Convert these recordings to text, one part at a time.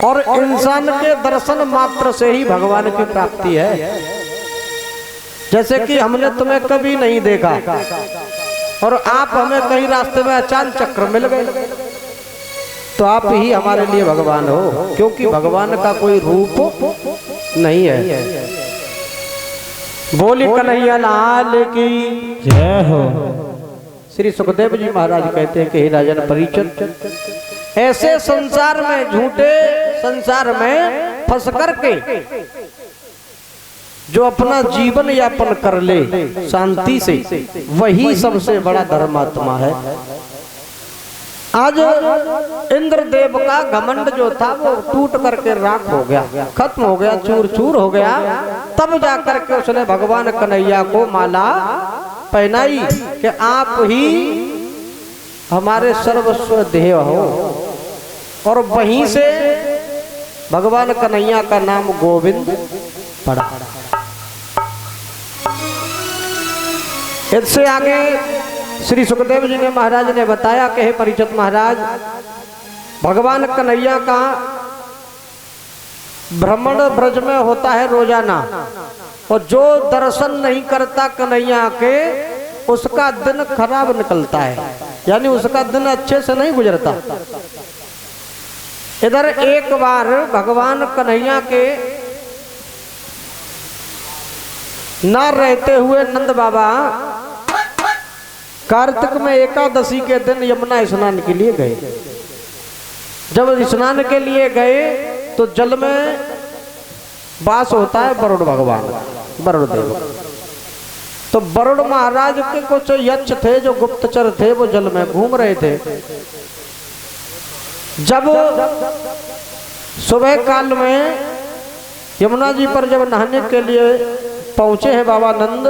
और इंसान के दर्शन मात्र से ही भगवान की प्राप्ति है। जैसे कि हमने तुम्हें कभी नहीं देखा और आप हमें कहीं रास्ते में अचानक चक्र मिल गए, तो आप ही हमारे लिए भगवान हो, क्योंकि भगवान का कोई रूप नहीं है। बोली कन्हैया लाल की जय हो। श्री सुखदेव जी महाराज कहते हैं कि हे राजन परीक्षित, ऐसे संसार में, झूठे संसार में फंस करके जो अपना जीवन यापन कर ले शांति से, वही सबसे बड़ा धर्मात्मा है। आज इंद्रदेव का घमंड जो था वो टूट करके राख हो गया, खत्म हो गया, चूर चूर हो गया। तब जाकर के उसने भगवान कन्हैया को माला पहनाई कि आप ही हमारे सर्वस्व देह हो। और वहीं से भगवान कन्हैया का नाम गोविंद पड़ा। इससे आगे श्री सुखदेव जी ने महाराज ने बताया कि हे परीक्षित महाराज, भगवान कन्हैया का भ्रमण ब्रज में होता है रोजाना, और जो दर्शन नहीं करता कन्हैया के, उसका दिन खराब निकलता है, यानी उसका दिन अच्छे से नहीं गुजरता। इधर एक बार भगवान कन्हैया के न रहते हुए नंद बाबा कार्तिक में एकादशी के दिन यमुना स्नान के लिए गए। जब स्नान के लिए गए तो जल में वास होता है वरुण भगवान, वरुण देव। तो वरुण महाराज के कुछ यक्ष थे जो गुप्तचर थे, वो जल में घूम रहे थे। जब सुबह काल में यमुना जी पर जब नहाने के लिए पहुंचे हैं बाबा नंद,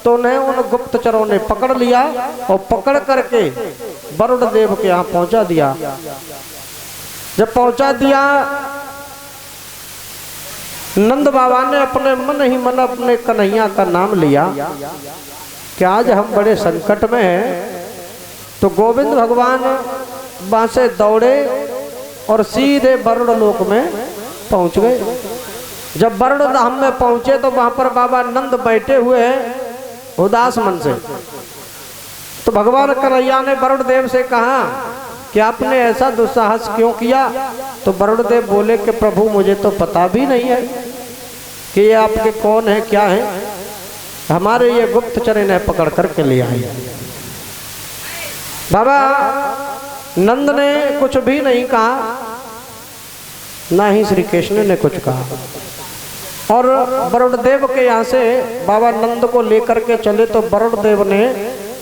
तो उन्हें उन गुप्तचरों ने पकड़ लिया और पकड़ करके वरुण देव के यहाँ पहुंचा दिया। जब पहुंचा दिया, नंद बाबा ने अपने मन ही मन अपने कन्हैया का नाम लिया कि आज हम बड़े संकट में हैं। तो गोविंद भगवान वहां से दौड़े और सीधे वरुण लोक में पहुंच गए। जब वरुण धाम में पहुंचे तो वहां पर बाबा नंद बैठे हुए हैं उदास मन से। तो भगवान कन्हैया ने वरुण देव से कहा कि आपने ऐसा दुस्साहस क्यों किया? तो वरुण देव बोले कि प्रभु मुझे तो पता भी नहीं है कि ये आपके कौन है, क्या है। हमारे ये गुप्तचर इन्हें पकड़ करके ले आए। बाबा नंद ने कुछ भी नहीं कहा, ना ही श्री कृष्ण ने कुछ कहा। और वरुण देव के यहाँ से बाबा नंद को लेकर के चले तो वरुण देव ने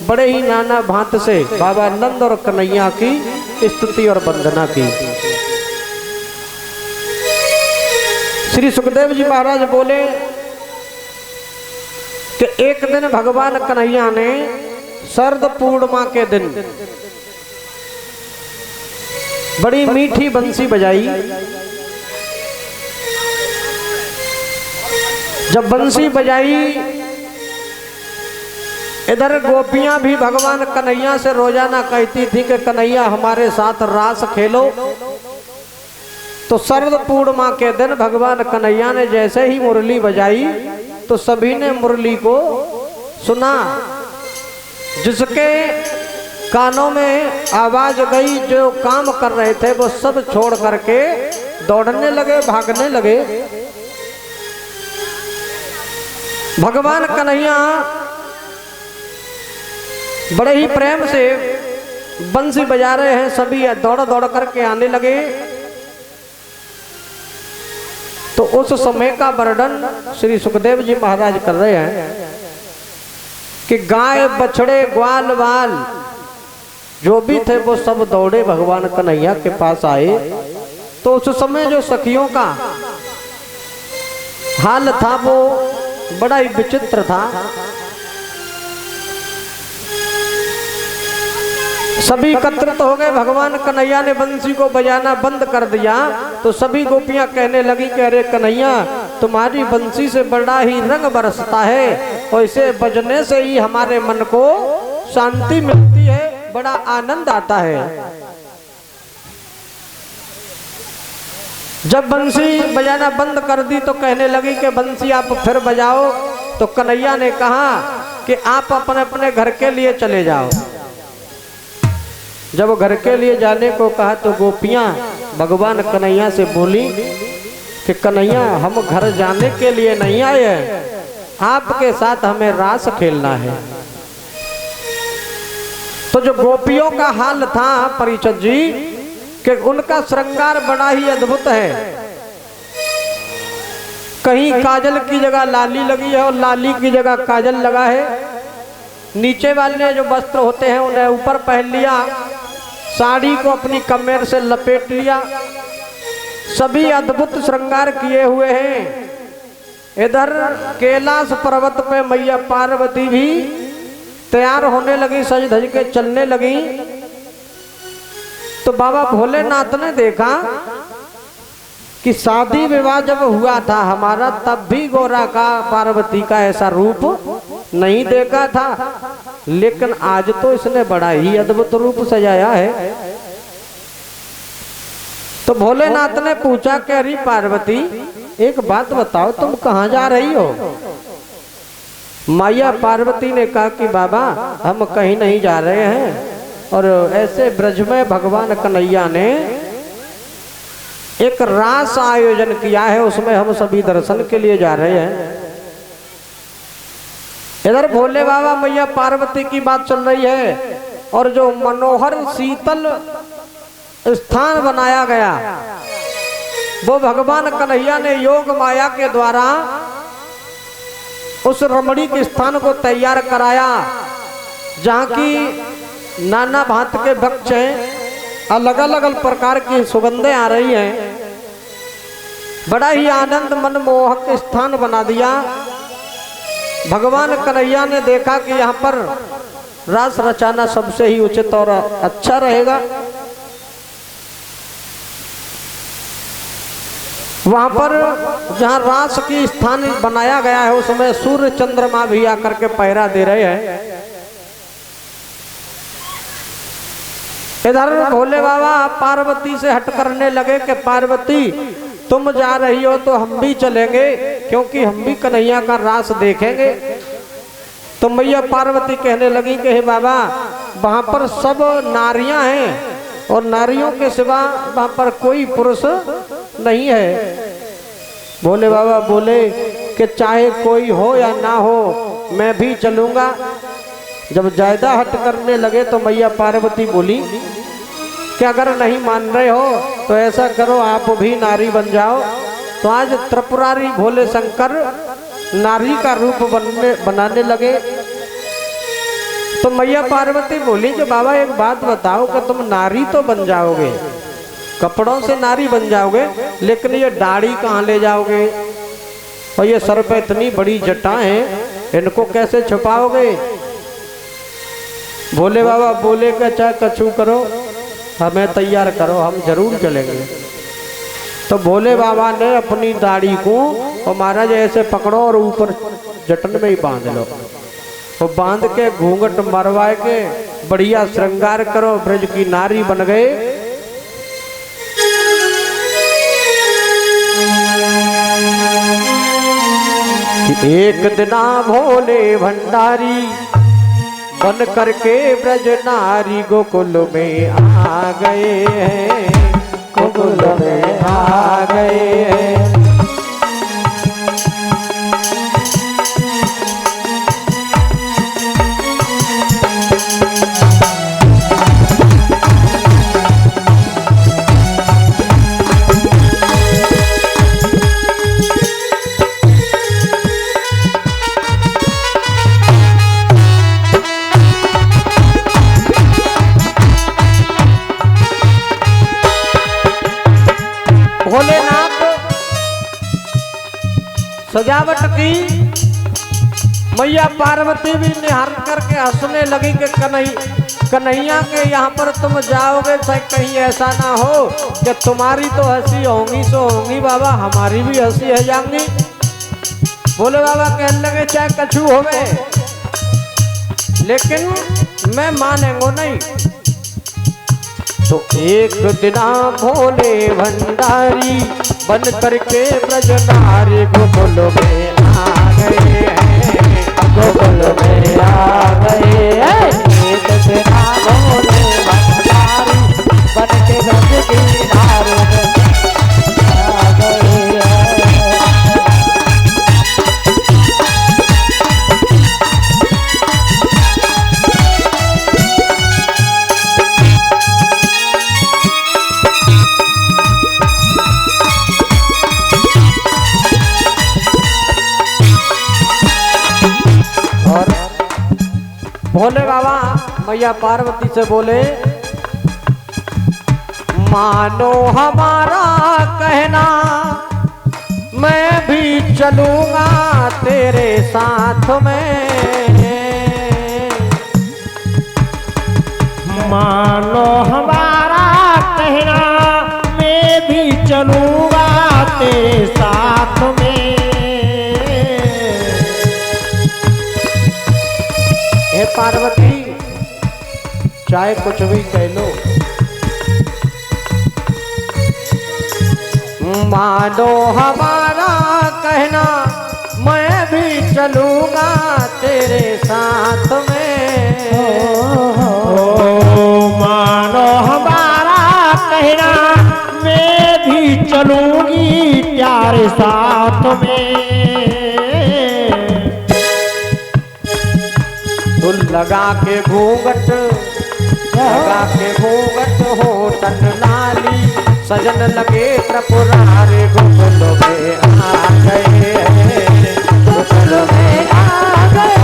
बड़े ही नाना भांत से बाबा नंद और कन्हैया की स्तुति और वंदना की। श्री सुखदेव जी महाराज बोले कि एक दिन भगवान कन्हैया ने शरद पूर्णिमा के दिन बड़ी मीठी बंसी बजाई। जब बंसी बजाई, इधर गोपियां भी भगवान कन्हैया से रोजाना कहती थी कि कन्हैया हमारे साथ रास खेलो। तो शरद पूर्णिमा के दिन भगवान कन्हैया ने जैसे ही मुरली बजाई तो सभी ने मुरली को सुना। जिसके कानों में आवाज गई, जो काम कर रहे थे वो सब छोड़ करके दौड़ने लगे, भागने लगे। भगवान कन्हैया बड़े ही प्रेम से बंसी बजा रहे हैं, सभी दौड़ दौड़ करके आने लगे। तो उस समय का वर्णन श्री सुखदेव जी महाराज कर रहे हैं कि गाय बछड़े ग्वाल वाल जो भी थे वो सब दौड़े भगवान कन्हैया के पास आए। तो उस समय जो सखियों का हाल था वो बड़ा ही विचित्र था। सभी एकत्रित हो गए। भगवान कन्हैया ने बंसी को बजाना बंद कर दिया तो सभी गोपियां कहने लगी कि अरे कन्हैया, तुम्हारी बंसी से बड़ा ही रंग बरसता है और इसे बजने से ही हमारे मन को शांति मिलती है, बड़ा आनंद आता है। जब बंसी बजाना बंद कर दी तो कहने लगी कि बंसी आप फिर बजाओ। तो कन्हैया ने कहा कि आप अपने अपने घर के लिए चले जाओ। जब घर के लिए जाने को कहा तो गोपियां भगवान कन्हैया से बोली कि कन्हैया हम घर जाने के लिए नहीं आए हैं, आपके साथ हमें रास खेलना है। तो जो गोपियों का हाल था परिषद जी कि उनका श्रृंगार बड़ा ही अद्भुत है। कहीं काजल की जगह लाली लगी है और लाली की जगह काजल लगा है। नीचे वाले जो वस्त्र होते हैं उन्हें ऊपर पहन लिया, साड़ी को अपनी कमर से लपेट लिया, सभी अद्भुत श्रृंगार किए हुए हैं। इधर कैलाश पर्वत पे मैया पार्वती भी तैयार होने लगी, सज धज के चलने लगी। तो बाबा भोलेनाथ ने देखा कि शादी विवाह जब हुआ था हमारा तब भी गौरा का पार्वती का ऐसा रूप नहीं देखा था, लेकिन आज तो इसने बड़ा ही अद्भुत रूप सजाया है। तो भोलेनाथ ने पूछा कि अरे पार्वती एक बात बताओ, तुम कहाँ जा रही हो? मैया पार्वती ने कहा कि बाबा हम कहीं नहीं जा रहे हैं, और ऐसे ब्रज में भगवान कन्हैया ने एक रास आयोजन किया है, उसमें हम सभी दर्शन के लिए जा रहे हैं। इधर भोले बाबा मैया पार्वती की बात चल रही है, और जो मनोहर शीतल स्थान बनाया गया वो भगवान कन्हैया ने योग माया के द्वारा उस रमणीक स्थान को तैयार कराया, जहाँ की नाना भांत के वृक्ष हैं, अलग अलग प्रकार की सुगंधें आ रही हैं। बड़ा ही आनंद मनमोहक स्थान बना दिया। भगवान कन्हैया ने देखा कि यहाँ पर रास रचाना सबसे ही उचित और अच्छा रहेगा। वहां पर जहाँ रास की स्थान बनाया गया है उसमें सूर्य चंद्रमा भी आकर के पहरा दे रहे हैं। इधर भोले बाबा पार्वती से हट करने लगे कि पार्वती तुम जा रही हो तो हम भी चलेंगे, क्योंकि हम भी कन्हैया का रास देखेंगे। तो मैया पार्वती कहने लगी कि हे बाबा वहां पर सब नारियां हैं और नारियों के सिवा वहां पर कोई पुरुष नहीं है। भोले बाबा बोले कि चाहे कोई हो या ना हो मैं भी चलूंगा। जब ज्यादा हट करने लगे तो मैया पार्वती बोली कि अगर नहीं मान रहे हो तो ऐसा करो आप भी नारी बन जाओ। तो आज त्रिपुरारी भोले शंकर नारी का रूप बनाने लगे। तो मैया पार्वती बोली कि बाबा एक बात बताओ कि तुम नारी तो बन जाओगे, कपड़ों से नारी बन जाओगे, लेकिन ये दाढ़ी कहाँ ले जाओगे और ये सर पे इतनी बड़ी जटा है, इनको कैसे छुपाओगे? भोले बाबा बोले कि चाहे कछु करो हमें तैयार करो, हम जरूर चलेंगे। तो भोले बाबा ने अपनी दाढ़ी को और महाराज ऐसे पकड़ो और ऊपर जटन में ही बांध लो, और बांध के घूंघट मरवाए के बढ़िया श्रृंगार करो, ब्रज की नारी बन गए। एक दिना भोले भंडारी बन करके ब्रज नारी गोकुल में आ गए हैं, गोकुल में आ गए हैं। भोलेनाथ सजावट की, मैया पार्वती भी निहार करके हंसने लगी कि कन्हैया के यहाँ पर तुम जाओगे तो कहीं ऐसा ना हो कि तुम्हारी तो हंसी होंगी सो होंगी बाबा, हमारी भी हंसी है जाएंगी। भोले बाबा कहने लगे चाहे कछु होवे लेकिन मैं मानेंगो नहीं। तो एक दिना भोले भंडारी बन करके ब्रज नारी गोकुल में आ गए हैं, गोकुल में आ गए एक बिना भोले भंडारी बन के ब्रज की नारी आ गए। भोले बाबा मैया पार्वती से बोले, मानो हमारा कहना मैं भी चलूंगा तेरे साथ में, मानो हमारा कहना मैं भी चलूंगा तेरे साथ में। हे पार्वती चाहे कुछ भी कह लो, मानो हमारा कहना मैं भी चलूंगा तेरे साथ में। मानो हमारा कहना मैं भी चलूंगी प्यारे साथ में। तू लगा के घूंघट, लगा के घूंघट होठन लाली, सजन लगे त्रिपुरारी गोकुल में आ गए, गोकुल में आ गए।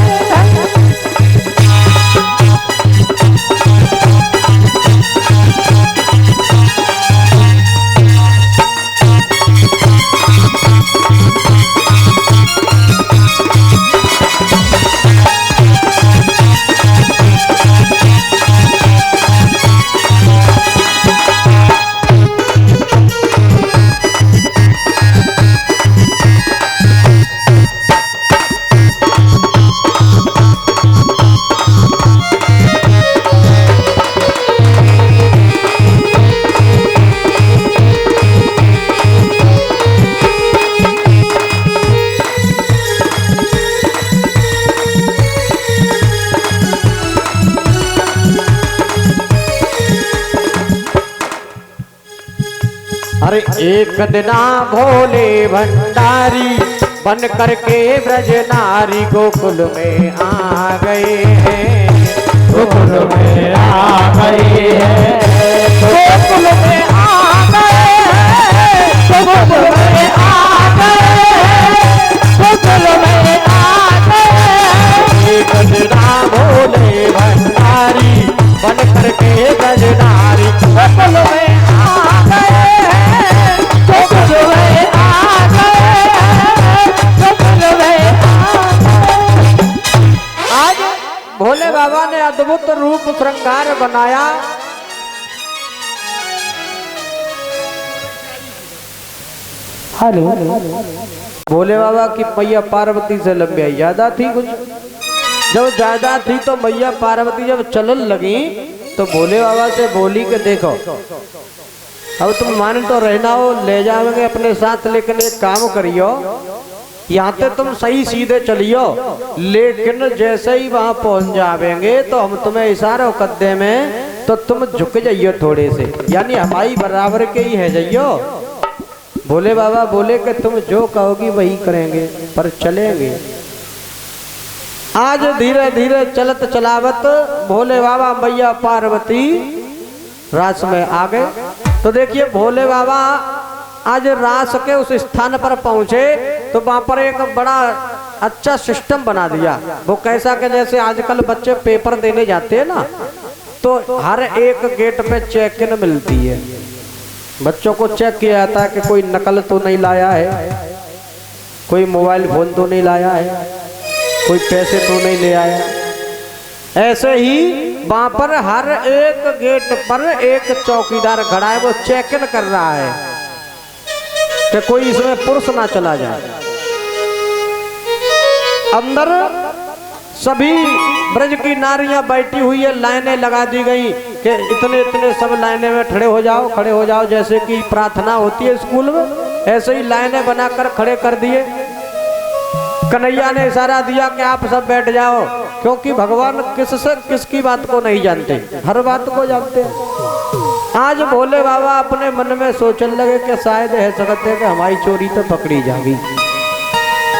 अरे एक दिना भोले भंडारी बन करके ब्रज नारी गोकुल में आ गए हैं, गोकुल में आ गए हैं, गोकुल में आ गए हैं, गोकुल में आ गए हैं, गोकुल में आ गए। एक दिना भोले भंडारी बन करके ब्रज नारी गोकुल में आ गए, गोकुल में आ गए, गोकुल में आ गए। आज भोले बाबा ने अद्भुत रूप श्रृंगार बनाया। हेलो, भोले बाबा की मैया पार्वती से लंबियाई ज्यादा थी कुछ। जब ज्यादा थी तो मैया पार्वती जब चलन लगी तो भोले बाबा से बोली कि देखो अब तुम मान तो रहना हो, ले जाओगे अपने साथ, लेकिन एक काम करियो, यहाँ से तुम सही सीधे चलियो, लेकिन जैसे ही वहां पहुंच जावेंगे तो हम तुम्हें इशारा कद्दे में तो तुम झुक जाइयो थोड़े से, यानी हमारी बराबर के ही है जाइयो। भोले बाबा बोले कि तुम जो कहोगी वही करेंगे, पर चलेंगे। आज धीरे धीरे चलत चलावत भोले बाबा मैया पार्वती रास में आ गए। तो देखिए भोले बाबा आज रास के उस स्थान पर पहुंचे तो वहां पर एक बड़ा अच्छा सिस्टम बना दिया। वो कैसा कि जैसे आजकल बच्चे पेपर देने जाते हैं ना, तो हर एक गेट पे चेक इन मिलती है। बच्चों को चेक किया जाता है कि कोई नकल तो नहीं लाया है, कोई मोबाइल फोन तो नहीं लाया है, कोई पैसे तो नहीं ले आया। ऐसे ही वहां पर हर एक गेट पर एक चौकीदार खड़ा है, वो चेक इन कर रहा है कि कोई इसमें पुरुष ना चला जाए। अंदर सभी ब्रज की नारियां बैठी हुई है, लाइनें लगा दी गई कि इतने इतने सब लाइनें में खड़े हो जाओ, खड़े हो जाओ, जैसे कि प्रार्थना होती है स्कूल में। ऐसे ही लाइनें बनाकर खड़े कर दिए। कन्हैया ने इशारा दिया कि आप सब बैठ जाओ, क्योंकि भगवान किससे किसकी बात को नहीं जानते, हर बात को जानते हैं। आज भोले बाबा अपने मन में सोचने लगे कि शायद है सकते हैं कि हमारी चोरी तो पकड़ी जाएगी।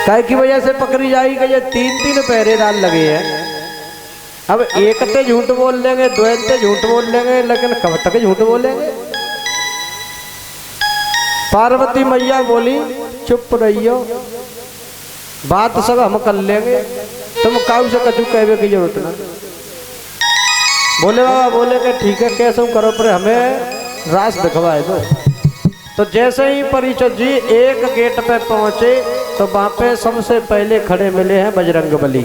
काय की वजह से पकड़ी जाएगी कि ये 3-3 पहरेदार लगे हैं। अब एक ते झूठ बोल लेंगे, दो ते झूठ बोल लेंगे, लेकिन कब तक झूठ बोलेंगे। पार्वती मैया बोली चुप रहियो, बात सब हम कर लेंगे, तुम काऊ से कछु कहवे की जरूरत ना। भोले बाबा बोले कि ठीक है, कैसे करो पर हमें रास दिखवाए दो। तो जैसे ही परिचय जी एक गेट पे पहुंचे तो वहां पे सबसे पहले खड़े मिले हैं बजरंगबली।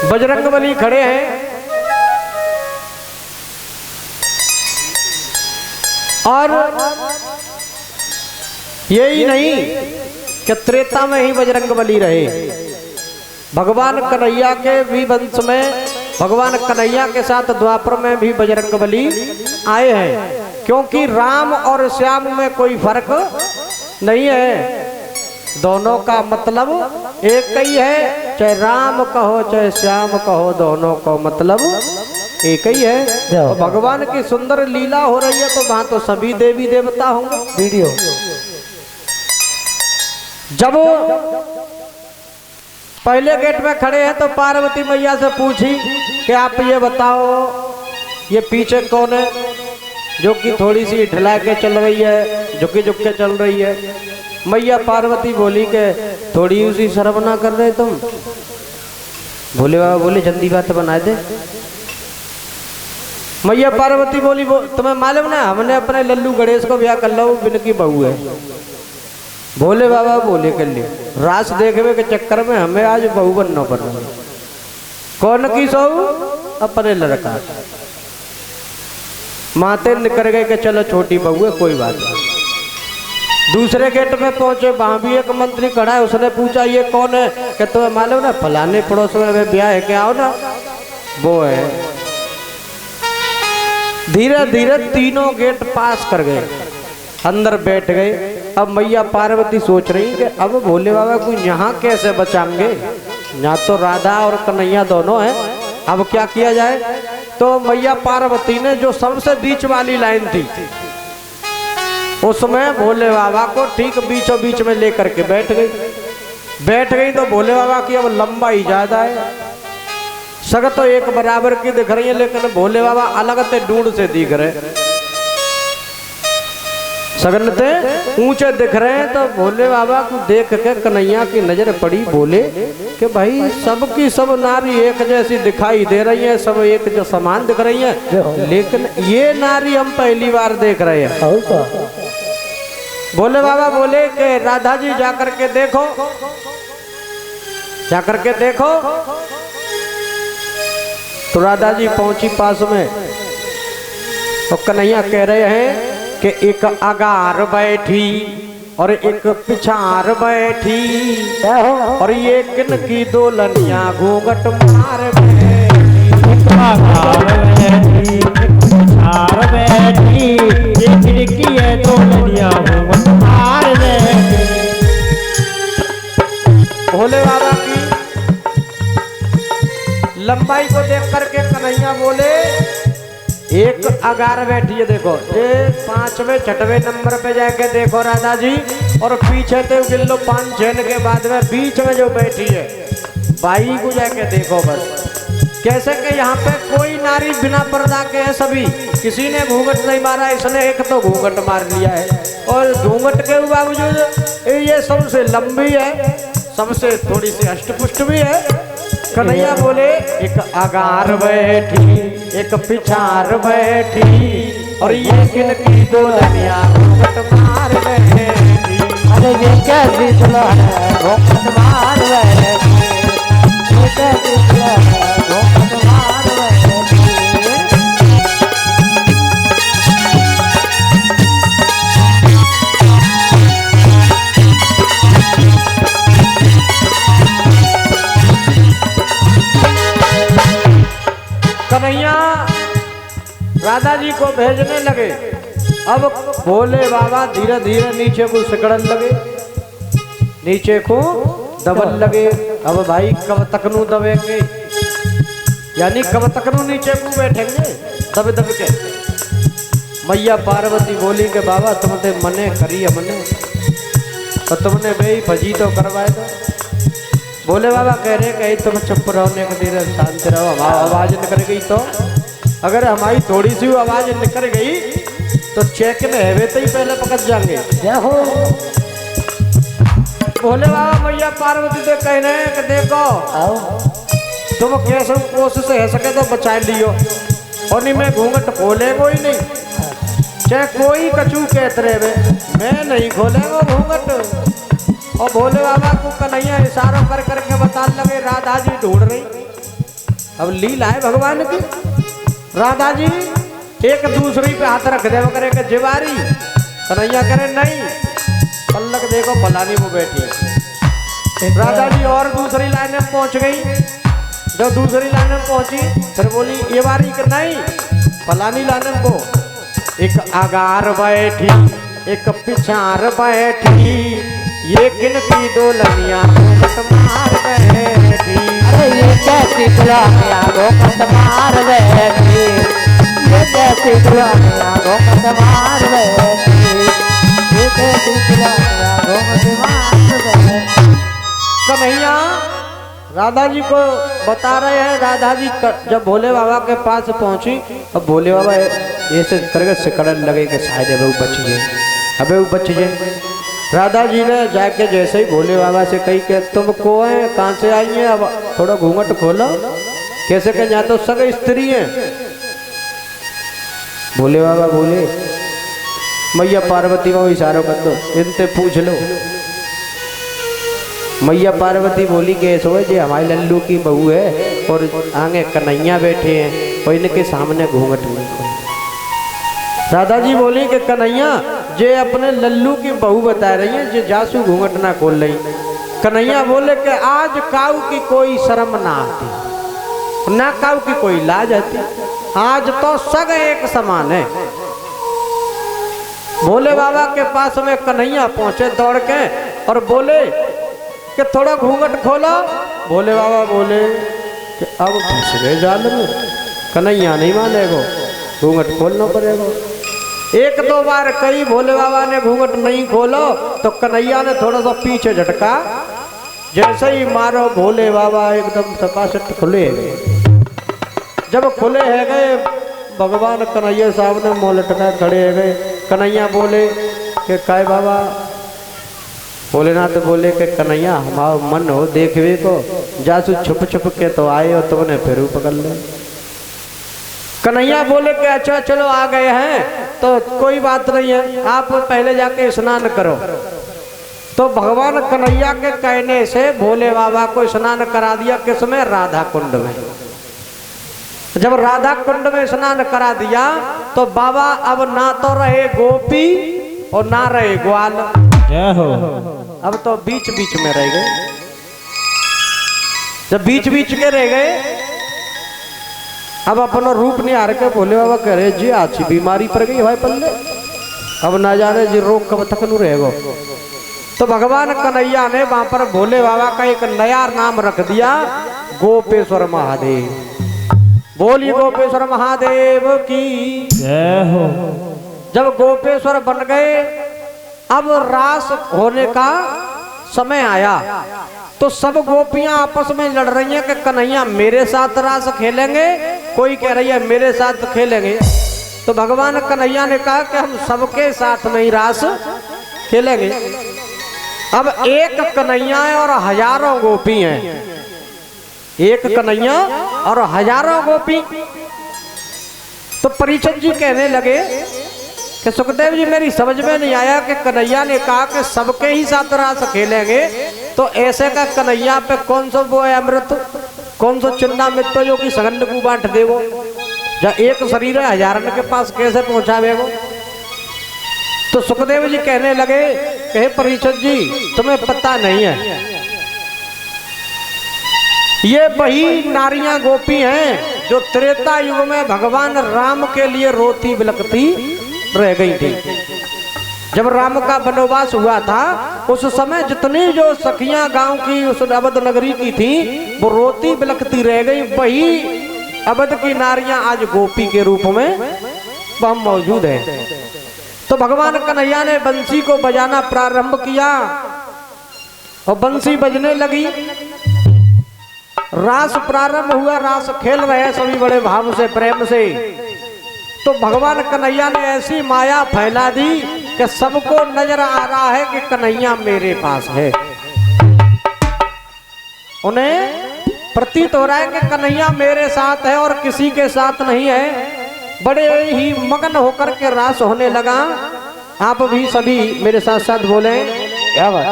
बजरंगबली खड़े हैं और यही नहीं कि त्रेता में ही बजरंगबली रहे, भगवान कन्हैया के भी वंश में भगवान कन्हैया के साथ द्वापर में भी बजरंगबली आए हैं, क्योंकि राम और श्याम में कोई फर्क नहीं है, दोनों का मतलब एक ही है। चाहे राम कहो चाहे श्याम कहो, दोनों का मतलब एक ही है। तो भगवान की सुंदर लीला हो रही है, तो वहां तो सभी देवी देवता होंगे। वीडियो जब पहले गेट में खड़े हैं तो पार्वती मैया से पूछी कि आप ये बताओ ये पीछे कौन है, जो कि थोड़ी सी ढिला के चल रही है, झुके झुक के चल रही है। मैया पार्वती बोली कि थोड़ी उसी शर्म ना कर रहे तुम। भोले बाबा बोले जल्दी बात बना दे। मैया पार्वती बोली तुम्हें मालूम ना, हमने अपने लल्लू गणेश को ब्याह कर लो, बिन की बहू है। भोले बाबा बोले कर ले, रास देखने के चक्कर में हमें आज बहू बनना पड़ रहा है। कौन की सो? अपने लड़का। माते निकल गए कि चलो छोटी बहू है, कोई बात नहीं। दूसरे गेट में पहुंचे, वहां भी एक मंत्री खड़ा है, उसने पूछा ये कौन है? कि तुम्हें मालूम ना फलाने पड़ोस में ब्याह है, क्या आओ ना, वो है। धीरे धीरे तीनों गेट पास कर गए, अंदर बैठ गए। अब मैया पार्वती सोच रही कि अब भोले बाबा को यहाँ कैसे बचाएंगे, यहाँ तो राधा और कन्हैया दोनों हैं, अब क्या किया जाए। तो मैया पार्वती ने जो सबसे बीच वाली लाइन थी उसमें भोले बाबा को ठीक बीचों बीच में लेकर के बैठ गई। तो भोले बाबा की अब लंबाई ज्यादा है, सग तो एक बराबर की दिख रही है, लेकिन भोले बाबा अलग से दूर से दिख रहे, सगन से ऊंचे दिख रहे हैं। तो भोले बाबा को देख के कन्हैया की नजर पड़ी, बोले कि भाई सबकी सब नारी एक जैसी दिखाई दे रही है, सब एक जो समान दिख रही है, लेकिन ये नारी हम पहली बार देख रहे हैं। भोले बाबा बोले कि राधा जी जाकर के देखो, जाकर के देखो। तो राधा जी पहुंची पास में, तो कन्हैया कह रहे हैं कि एक अगार बैठी और एक पिछार बैठी, और ये किन की दोलनिया घूंघट मार बैठी, पिछार बैठी, ये खिड़की है दोलनिया घूंघट मार बैठी। भोले बाबा की लंबाई को देख करके कन्हैया बोले एक अगार बैठी है, देखो ये 5वें 6वें नंबर पे जाके देखो राधा जी, और पीछे तो गिन लो 5-6 के बाद में बीच में जो बैठी है बाई को जाके देखो बस। कैसे कि यहाँ पे कोई नारी बिना पर्दा के है, सभी, किसी ने घूंघट नहीं मारा, इसने एक तो घूंघट मार लिया है, और घूंघट के बावजूद ये सबसे लंबी है, सबसे थोड़ी सी अष्टपुष्ट भी है। कन्हैया बोले एक अगार बैठी एक पिछार बैठी, और ये किन की दोलनिया घूंघट मार बैठी, अरे ये कैसी सुलह है घूंघट मार बैठी, ये कैसी सुलह है घूंघट मार बैठी। कन्हैया राधा जी को भेजने लगे अब भोले बाबा धीरे धीरे नीचे को सिकड़न लगे, नीचे को दबन लगे। अब भाई कब तक नू दबेंगे, यानी कब तक नू नीचे को बैठेंगे दब दब के। मैया पार्वती बोली के बाबा तुमने मने करी हमने, और तुमने भाई भजी तो करवाए दो। बोले बाबा कह रहे कहीं तुम चुप रहो, ने धीरे शांत रहो, हमारी आवाज निकल गई तो, अगर हमारी थोड़ी सी आवाज निकल गई तो चेक में हेवे तो ही पहले पकड़ जाएंगे। हो बोले बाबा मैया पार्वती तो कह रहे हैं कि देखो आओ तुम कैसे कोशिश है सके तो बचा लियो, और नहीं मैं घूंघट खोले कोई नहीं, चाहे कोई कचू कहते रहे मैं नहीं खोलेगा घूंघट। और भोले बाबा को कन्हैया इशारों कर करके बता लगे राधा जी ढूंढ रही। अब लीला है भगवान की, राधा जी एक दूसरी पे हाथ रख दे करे के जिवारी, कन्हैया करे नहीं, पल्लक देखो फलानी वो बैठी है। राधा जी और दूसरी लाइन में पहुंच गई, जब दूसरी लाइन में पहुंची फिर बोली ये बारी के नहीं, फलानी लाइन को एक आगार बैठी एक पिछार बैठी, ये किनकी दो लमिया मार बैठी। अरे ये कैसी गुलामिया घोकत मार बैठी, ये कैसी गुलामिया घोकत मार बैठी, ये कैसी गुलामिया घोकत मार बैठी। कन्हैया राधा जी को बता रहे हैं। राधा जी जब भोले बाबा के पास पहुंची, अब भोले बाबा ऐसे करके सिकड़न लगे कि शायद अब वो बच गए, अबे वो बच गए। राधा जी ने जाके जैसे ही भोले बाबा से कही कि तुम को है कहाँ से आई हैं, अब थोड़ा घूंघट खोलो। कैसे कह यहाँ तो सब स्त्री हैं। भोले बाबा बोले मैया पार्वती को इशारों कर दो, इनसे पूछ लो। मैया पार्वती बोली कि ऐसा है जो हमारी लल्लू की बहू है और आगे कन्हैया बैठे हैं और इनके सामने घूंघट नहीं खोलो। राधा जी बोली कि कन्हैया जे अपने लल्लू की बहू बता रही है, जे जासू घूंघट ना खोल रही। कन्हैया बोले कि आज काऊ की कोई शर्म ना आती, ना काऊ की कोई लाज आती, आज तो सब एक समान है। भोले बाबा के पास में कन्हैया पहुंचे दौड़ के और बोले कि थोड़ा घूंघट खोलो। भोले बाबा बोले कि अब फंस गए जाल में, कन्हैया नहीं मानेगो, घूंघट खोलना पड़ेगा। एक दो बार कई भोले बाबा ने घूंघट नहीं खोलो तो कन्हैया ने थोड़ा सा पीछे झटका, जैसे ही मारो भोले बाबा एकदम सपासट खुले गए। जब खुले है गए भगवान कन्हैया साहब ने मुँह लटका खड़े है गए। कन्हैया बोले कि काय बाबा, भोलेनाथ बोले कि कन्हैया हमारा मन हो देखवे को, जासू छुप छुप के तो आए और तुमने फिर पकड़ ले। कन्हैया बोले कि अच्छा चलो आ गए हैं तो कोई बात नहीं है, आप पहले जाके स्नान करो। तो भगवान कन्हैया के कहने से भोले बाबा को स्नान करा दिया, किसमें? राधा कुंड में। जब राधा कुंड में स्नान करा दिया तो बाबा अब ना तो रहे गोपी और ना रहे ग्वाल, अब तो बीच बीच में रह गए। जब बीच बीच के रह गए, अब अपना रूप नहीं हार के भोले बाबा कह रहे जी अच्छी बीमारी पड़ गई भाई पल्ले, अब ना जाने जी रोग कब तक नू रहेगा। तो भगवान कन्हैया ने वहां पर भोले बाबा का एक नया नाम रख दिया, गोपेश्वर महादेव। बोलिए गोपेश्वर महादेव की जय हो। जब गोपेश्वर बन गए, अब रास होने का समय आया तो सब गोपियां आपस में लड़ रही हैं कि कन्हैया मेरे साथ रास खेलेंगे, कोई कह रही है मेरे साथ खेलेंगे। तो भगवान कन्हैया ने कहा कि हम सबके साथ में ही रास खेलेंगे। अब एक कन्हैया है और हजारों गोपी हैं, एक कन्हैया और हजारों गोपी। तो परीक्षित जी कहने लगे कि सुखदेव जी मेरी समझ में नहीं आया कि कन्हैया ने कहा कि सबके ही साथ रास खेलेंगे, तो ऐसे का कन्हैया पे कौन सा वो है अमृत, कौन सा चिन्ना मित्र जो कि सगंध को बांट देवो, जब एक शरीर है हजारन के पास कैसे पहुंचावेगो। तो सुखदेव जी कहने लगे कि परीक्षित जी तुम्हें पता नहीं है, ये वही नारियां गोपी हैं जो त्रेता युग में भगवान राम के लिए रोती बिलकती रह गई थी। जब राम का वनवास हुआ था उस समय जितनी जो सखियां गांव की उस अवध नगरी की थी वो रोती बिलखती रह गई। वही अवध की नारियां आज गोपी के रूप में वह मौजूद है। तो भगवान कन्हैया ने बंसी को बजाना प्रारंभ किया और बंसी बजने लगी। रास प्रारंभ हुआ, रास खेल रहे सभी बड़े भाव से प्रेम से। तो भगवान कन्हैया ने ऐसी माया फैला दी कि सबको नजर आ रहा है कि कन्हैया मेरे पास है। उन्हें प्रतीत हो रहा है कि कन्हैया मेरे साथ है और किसी के साथ नहीं है। बड़े ही मगन होकर के रास होने लगा। आप भी सभी मेरे साथ साथ बोले क्या बात।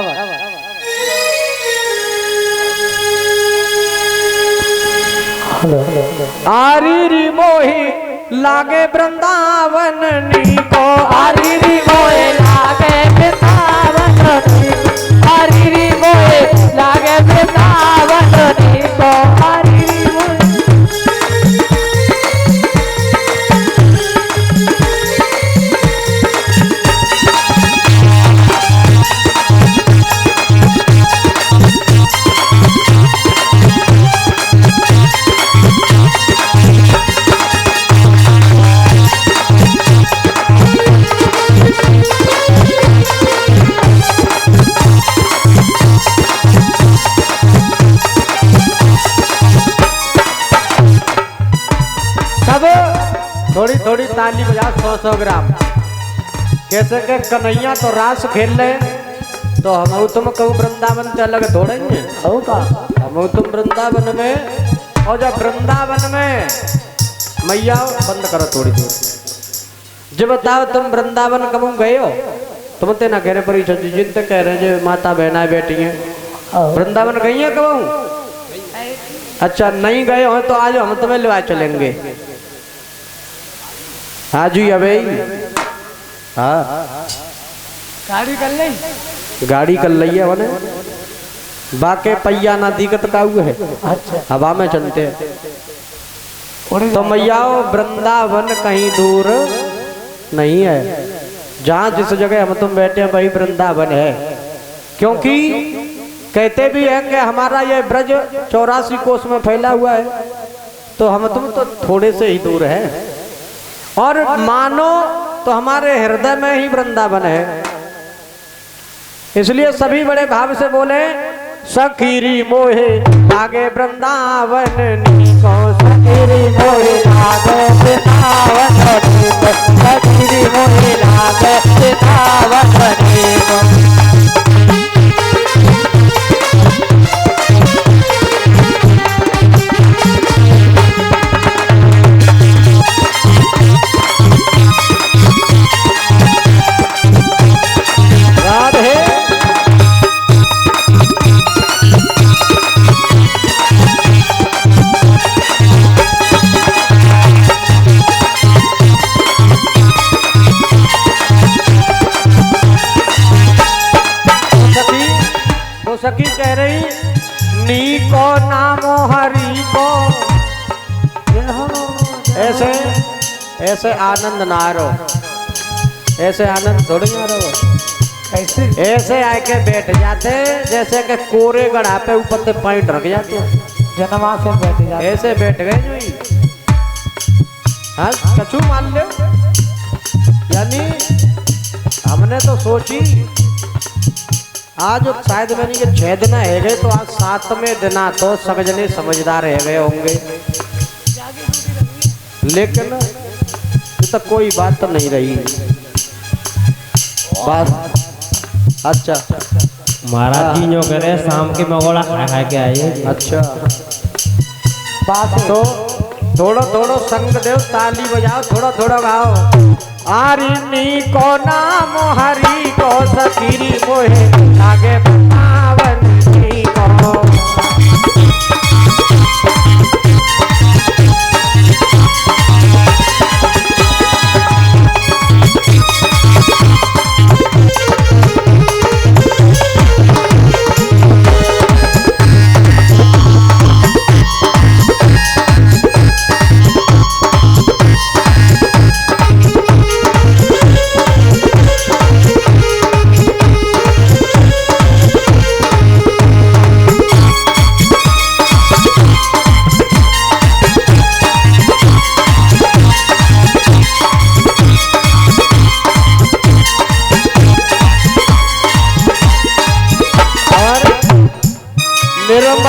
आरी री मोही लागे वृंदावन नीको, आरी री मोहे लागे वृंदावन नीको, आरी री मोहे लागे वृंदावन नीको, आरी री मोहे। थोड़ी थोड़ी ताली बजा 100-100 ग्राम। कैसे के कन्हैया तो रास खेल ले तो हम तुम कहूँ वृंदावन से अलग दौड़ेंगे। हम तुम वृंदावन में और जब वृंदावन में मैया बंद करो थोड़ी दूर। जब बताओ तुम वृंदावन कब गए हो? तुम ते ना घेरे परी जिनते कह रहे हैं माता बहना बैठी हैं वृंदावन गई है कब? अच्छा नहीं गए हो तो आज हम तुम्हें ले चलेंगे। आज ही अबे हाँ गाड़ी कर ले, गाड़ी कर ली है वने बाके पहिया ना दिक्कत का हुआ है। अच्छा हवा में चलते हैं। तो मैयाओ वृंदावन कहीं दूर नहीं है। जहाँ जिस जगह हम तुम बैठे हैं वही वृंदावन है। क्योंकि कहते भी हैं कि हमारा ये ब्रज 84 कोस में फैला हुआ है तो हम तुम तो थोड़े से ही दूर है। और मानो तो हमारे हृदय में ही वृंदावन है। इसलिए सभी बड़े भाव से बोले सखीरी मोहे लागे वृंदावन नीको, सखीरी मोहे लागे वृंदावन नीको, सखीरी मोहे लागे वृंदावन नीको। सखी कह रही नीको नामो हरि को। ऐसे ऐसे आनंद ना रो, ऐसे आनंद थोड़ी ना रो। कैसे? ऐसे आके बैठ जाते जैसे कि कोरे गढ़ा पे ऊपर से पॉइंट रख जाते जनमा से बैठ जाते, ऐसे बैठ गए जो ही। हाँ कछु मान ले। यानी हमने तो सोची आज शायद मैंने के 6 दिन है गए तो आज 7वें दिन तो सब जने समझदार रह गए होंगे। लेकिन तो कोई बात तो नहीं रही बात। अच्छा महाराज जी जो करे शाम के मगोड़ा खा के आइए। अच्छा बात तो थोड़ा थोड़ा संग देव ताली बजाओ, थोड़ा थोड़ा गाओ। आरिनी को नाम हरि को सखीरी मोहे लागे वृंदावन नीको।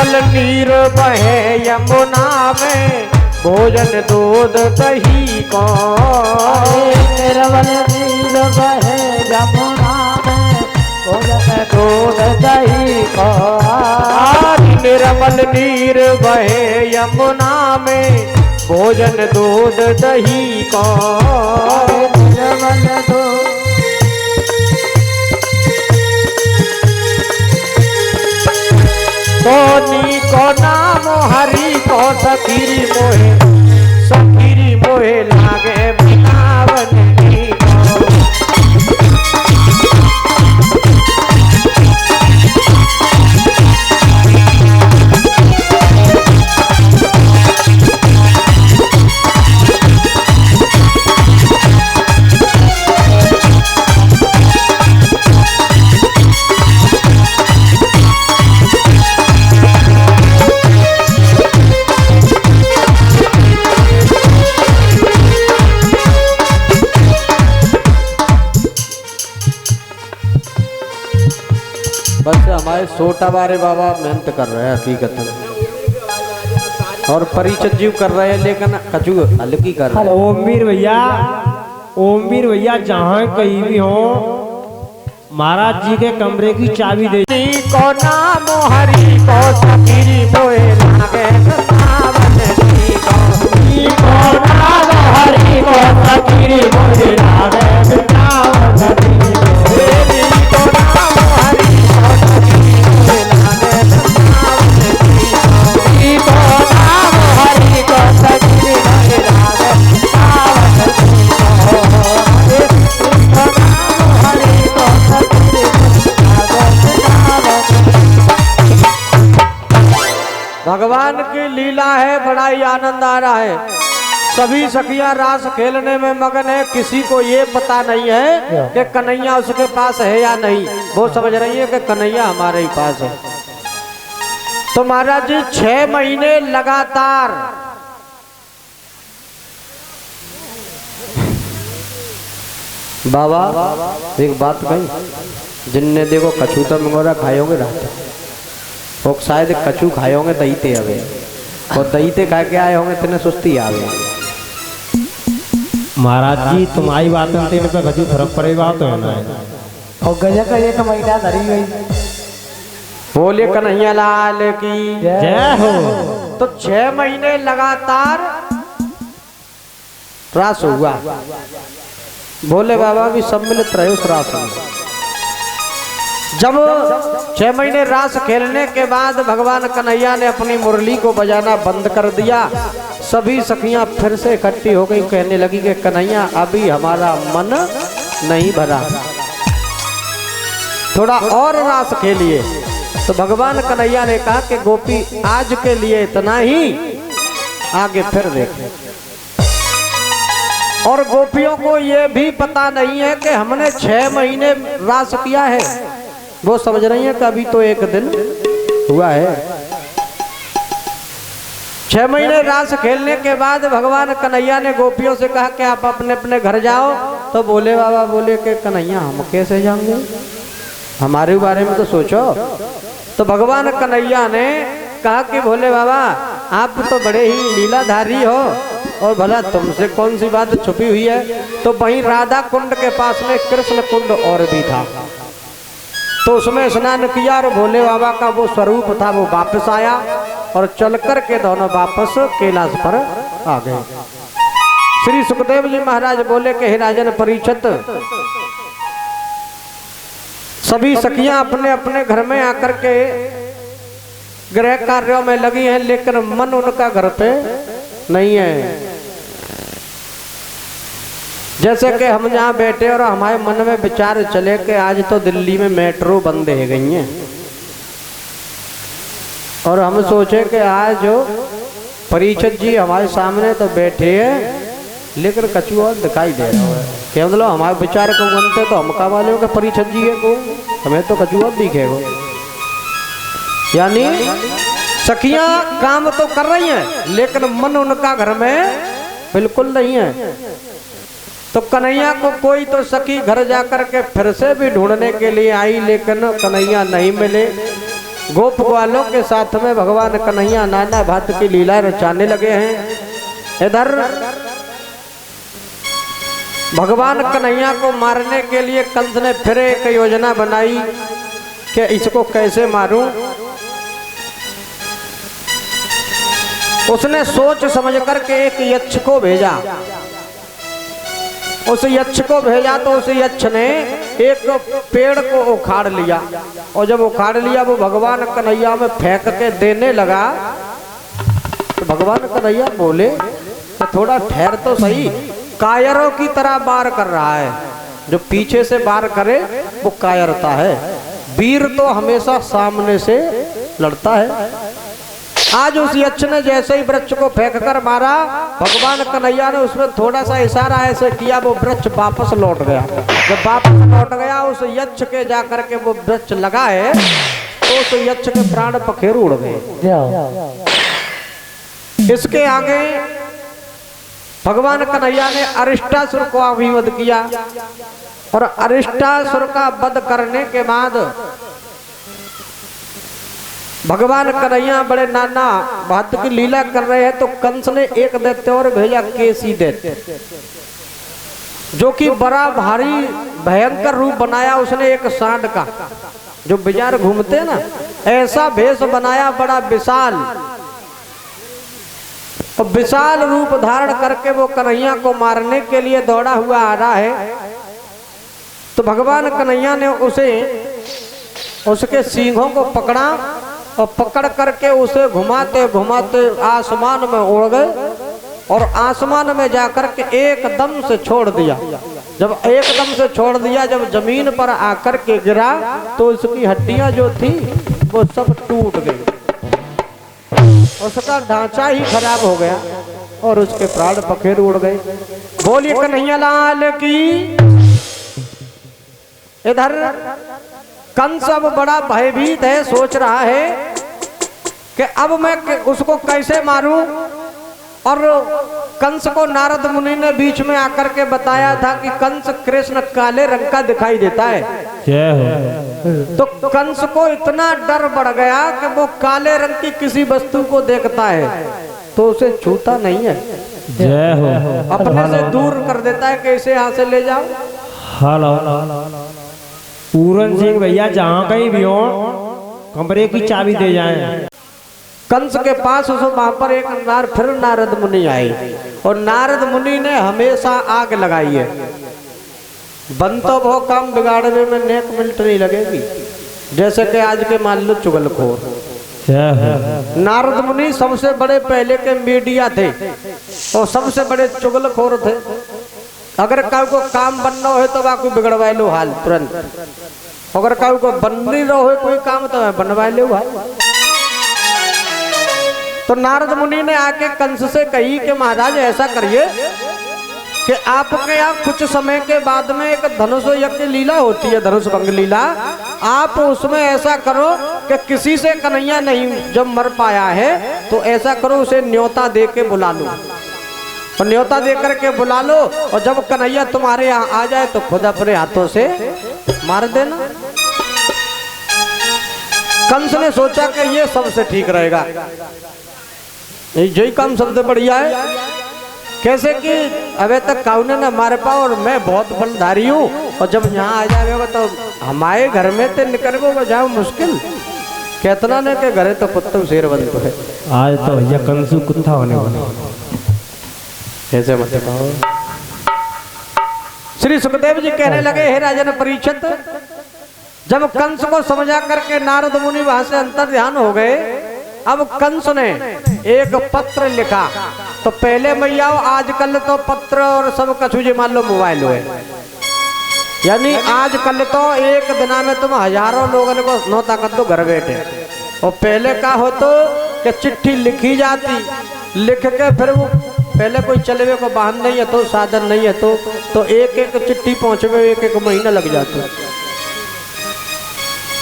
निर्मल नीर बहे यमुना में भोजन दूध दही को। निर्मल नीर बहे यमुना में भोजन दूध दही को। निर्मल नीर बहे यमुना में भोजन दूध दही को। निर्मल दूध सोनी को नाम हरि को सखीरी मोहे लागे बिनावन को। बस हमारे सोटा बारे बाबा मेहनत कर रहे हैं हकीकत में, और परिचित जीव कर रहे हैं, लेकिन कचू हल्की कर रहे हैं। ओम वीर भैया जहाँ कहीं भी हो महाराज जी के कमरे की चाबी दे। को नाम हरि को सखीरी मोहे लागे बिनावन को। नाम हरि को सखीरी मोहे लागे बिनावन को नाम हरि भगवान की लीला है, बड़ा ही आनंद आ रहा है। सभी सखियां रास खेलने में मगन है, किसी को ये पता नहीं है कि कन्हैया उसके पास है या नहीं। वो समझ रही है कि कन्हैया हमारे ही पास है। तो महाराज जी 6 महीने लगातार बाबा एक बात कही, जिनने देखो कछू तो मंगोरा खाए होंगे रात, वो शायद कछू खाए होंगे दही ते आवे, और दही ते खा के आए होंगे तेने सुस्ती आवे। महाराज जी तुम्हारी बात में तेरे पे कछु फर्क पड़ेगा तो है ना। और गजब का 1 महीना धरी गई। बोले कन्हैया लाल की जय हो। तो 6 महीने लगातार रास हुआ। बोले बाबा भी सम्मिलित रहे उस रास में। जब 6 महीने रास खेलने के बाद भगवान कन्हैया ने अपनी मुरली को बजाना बंद कर दिया। सभी सखियां फिर से इकट्ठी हो गई, कहने लगी कि कन्हैया अभी हमारा मन नहीं भरा, थोड़ा और रास खेलिए। तो भगवान कन्हैया ने कहा कि गोपी आज के लिए इतना ही, आगे फिर देखें। और गोपियों को ये भी पता नहीं है कि हमने 6 महीने रास किया है। वो समझ रही है कि अभी तो 1 दिन हुआ है। 6 महीने रास खेलने के बाद भगवान कन्हैया ने गोपियों से कहा कि आप अपने अपने घर जाओ। तो बोले बाबा बोले कि कन्हैया हम कैसे जाएंगे, हमारे बारे में तो सोचो। तो भगवान कन्हैया ने कहा कि भोले बाबा आप तो बड़े ही लीलाधारी हो, और भला तुमसे कौन सी बात छुपी हुई है। तो वहीं राधा कुंड के पास में कृष्ण कुंड और भी था, तो उसमें स्नान किया और भोले बाबा का वो स्वरूप था वो वापस आया, और चलकर के दोनों वापस कैलाश पर आ गए। श्री सुखदेव जी महाराज बोले कि हे राजन परीक्षित, सभी सखियां अपने अपने घर में आकर के गृह कार्यों में लगी हैं, लेकिन मन उनका घर पे नहीं है। जैसे कि हम यहाँ बैठे और हमारे मन में विचार चले कि आज तो दिल्ली में मेट्रो बंद है गई हैं, और हम सोचे कि आज जो परीक्षित जी हमारे सामने तो बैठे हैं, लेकिन कछु और दिखाई दे रहा है। क्या मतलब हमारे विचार को बनते तो हम का वाले कि परीक्षित जी है को, हमें तो कछु और दिखेगा। यानी सखियां काम तो कर रही हैं, लेकिन मन उनका घर में बिल्कुल नहीं है। तो कन्हैया को कोई तो सखी घर जाकर के फिर से भी ढूंढने के लिए आई, लेकिन कन्हैया नहीं मिले। गोप ग्वालों के साथ में भगवान कन्हैया नाना भांति की लीला रचाने लगे हैं। इधर भगवान कन्हैया को मारने के लिए कंस ने फिर एक योजना बनाई कि इसको कैसे मारूं। उसने सोच समझ करके एक यक्ष को भेजा। उस यक्ष को भेजा तो उस यक्ष ने एक पेड़ को उखाड़ लिया, और जब उखाड़ लिया वो भगवान कन्हैया में फेंक के देने लगा। तो भगवान कन्हैया बोले तो थोड़ा ठहर तो सही, कायरों की तरह वार कर रहा है। जो पीछे से वार करे वो कायरता है, वीर तो हमेशा सामने से लड़ता है। आज उस यक्ष ने जैसे ही वृक्ष को फेंक कर मारा, भगवान कन्हैया ने उसमें थोड़ा सा इशारा ऐसे किया, वो वृक्ष वापस लौट गया। जब वापस लौट गया उस यक्ष के जाकर के वो वृक्ष लगा है तो उस यक्ष के प्राण पखेरु उड़ गए। इसके आगे भगवान कन्हैया ने अरिष्टासुर को अभिवध किया, और अरिष्टासुर का वध करने के बाद भगवान कन्हैया बड़े नाना भांति की लीला कर रहे हैं। तो कंस ने एक दैत्य और भेजा, केसी दैत्य, जो कि बड़ा भारी भयंकर रूप बनाया उसने एक सांड का, जो बाजार घूमते ना, ऐसा भेष बनाया बड़ा विशाल, और विशाल रूप धारण करके वो कन्हैया को मारने के लिए दौड़ा हुआ आ रहा है। तो भगवान कन्हैया ने उसे उसके सींगों को पकड़ा, और पकड़ करके उसे घुमाते घुमाते आसमान में उड़ गए, और आसमान में जाकर के एकदम से छोड़ दिया। जब एकदम से छोड़ दिया, जब जमीन पर आकर के गिरा तो उसकी हड्डियां जो थी वो सब टूट गई, उसका ढांचा ही खराब हो गया, और उसके प्राण पखेरु उड़ गए। बोलिए कन्हैया लाल की। इधर कंस अब बड़ा भयभीत है, सोच रहा है कि अब मैं उसको कैसे मारूं। और कंस को नारद मुनि ने बीच में आकर के बताया था कि कंस कृष्ण काले रंग का दिखाई देता है। तो कंस को इतना डर बढ़ गया कि वो काले रंग की किसी वस्तु को देखता है तो उसे छूता नहीं है, अपने से दूर कर देता है, कैसे यहाँ से ले जाओ। हेलो पूरन सिंह भैया, जहाँ कहीं भी हो कमरे की चाबी दे जाएं। कंस के पास वहां पर एक फिर नारद मुनि आए, और नारद मुनि ने हमेशा आग लगाई है। बन तो वो काम बिगाड़ने में नेक मिनट नहीं लगेगी, जैसे कि आज के मान लो चुगलखोर। नारद मुनि सबसे बड़े पहले के मीडिया थे, और सबसे बड़े चुगलखोर थे। अगर काऊ को काम बनना हो तो बाकू बिगड़वा लो हाल तुरंत, अगर काऊ को बन नहीं रहो है कोई काम तो बनवा लो हाल। तो नारद मुनि ने आके कंस से कही कि महाराज ऐसा करिए कि आपके यहाँ कुछ समय के बाद में एक धनुष यज्ञ लीला होती है, धनुष भंग लीला। आप उसमें ऐसा करो कि किसी से कन्हैया नहीं जब मर पाया है तो ऐसा करो उसे न्योता दे के बुला लो, और न्योता दे करके बुला लो, और जब कन्हैया तुम्हारे यहाँ आ जाए तो खुद अपने हाथों से मार देना। कंस ने सोचा कि ये सबसे ठीक रहेगा, यही काम सबसे बढ़िया है। कैसे कि अबे तक काउने न मार पाओ, और मैं बहुत बलधारी हूँ, और जब यहाँ आ जाएगा तो हमारे घर में तो निकल को जाओ मुश्किल, कितना ने के घरे तो कुत्ता शेर बनते है। आज तो भैया कंसु कुत्ता होने वाला, ऐसे मत कहो। श्री सुखदेव जी कहने लगे, हे राजन परीक्षित, जब कंस को समझा करके नारद मुनि वहां से अंतर ध्यान हो गए, अब कंस ने एक पत्र लिखा। तो पहले मैया आजकल तो पत्र और सब कछु जी मान लो मोबाइल है, यानी आजकल तो एक दिना में तुम हजारों लोगों को नौता कर दो घर बैठे। और पहले का हो तो कि चिट्ठी लिखी जाती, लिख के फिर वो पहले कोई चलवे को वाहन नहीं है तो साधन नहीं है तो एक एक चिट्ठी पहुंचवे एक एक महीना लग जाता।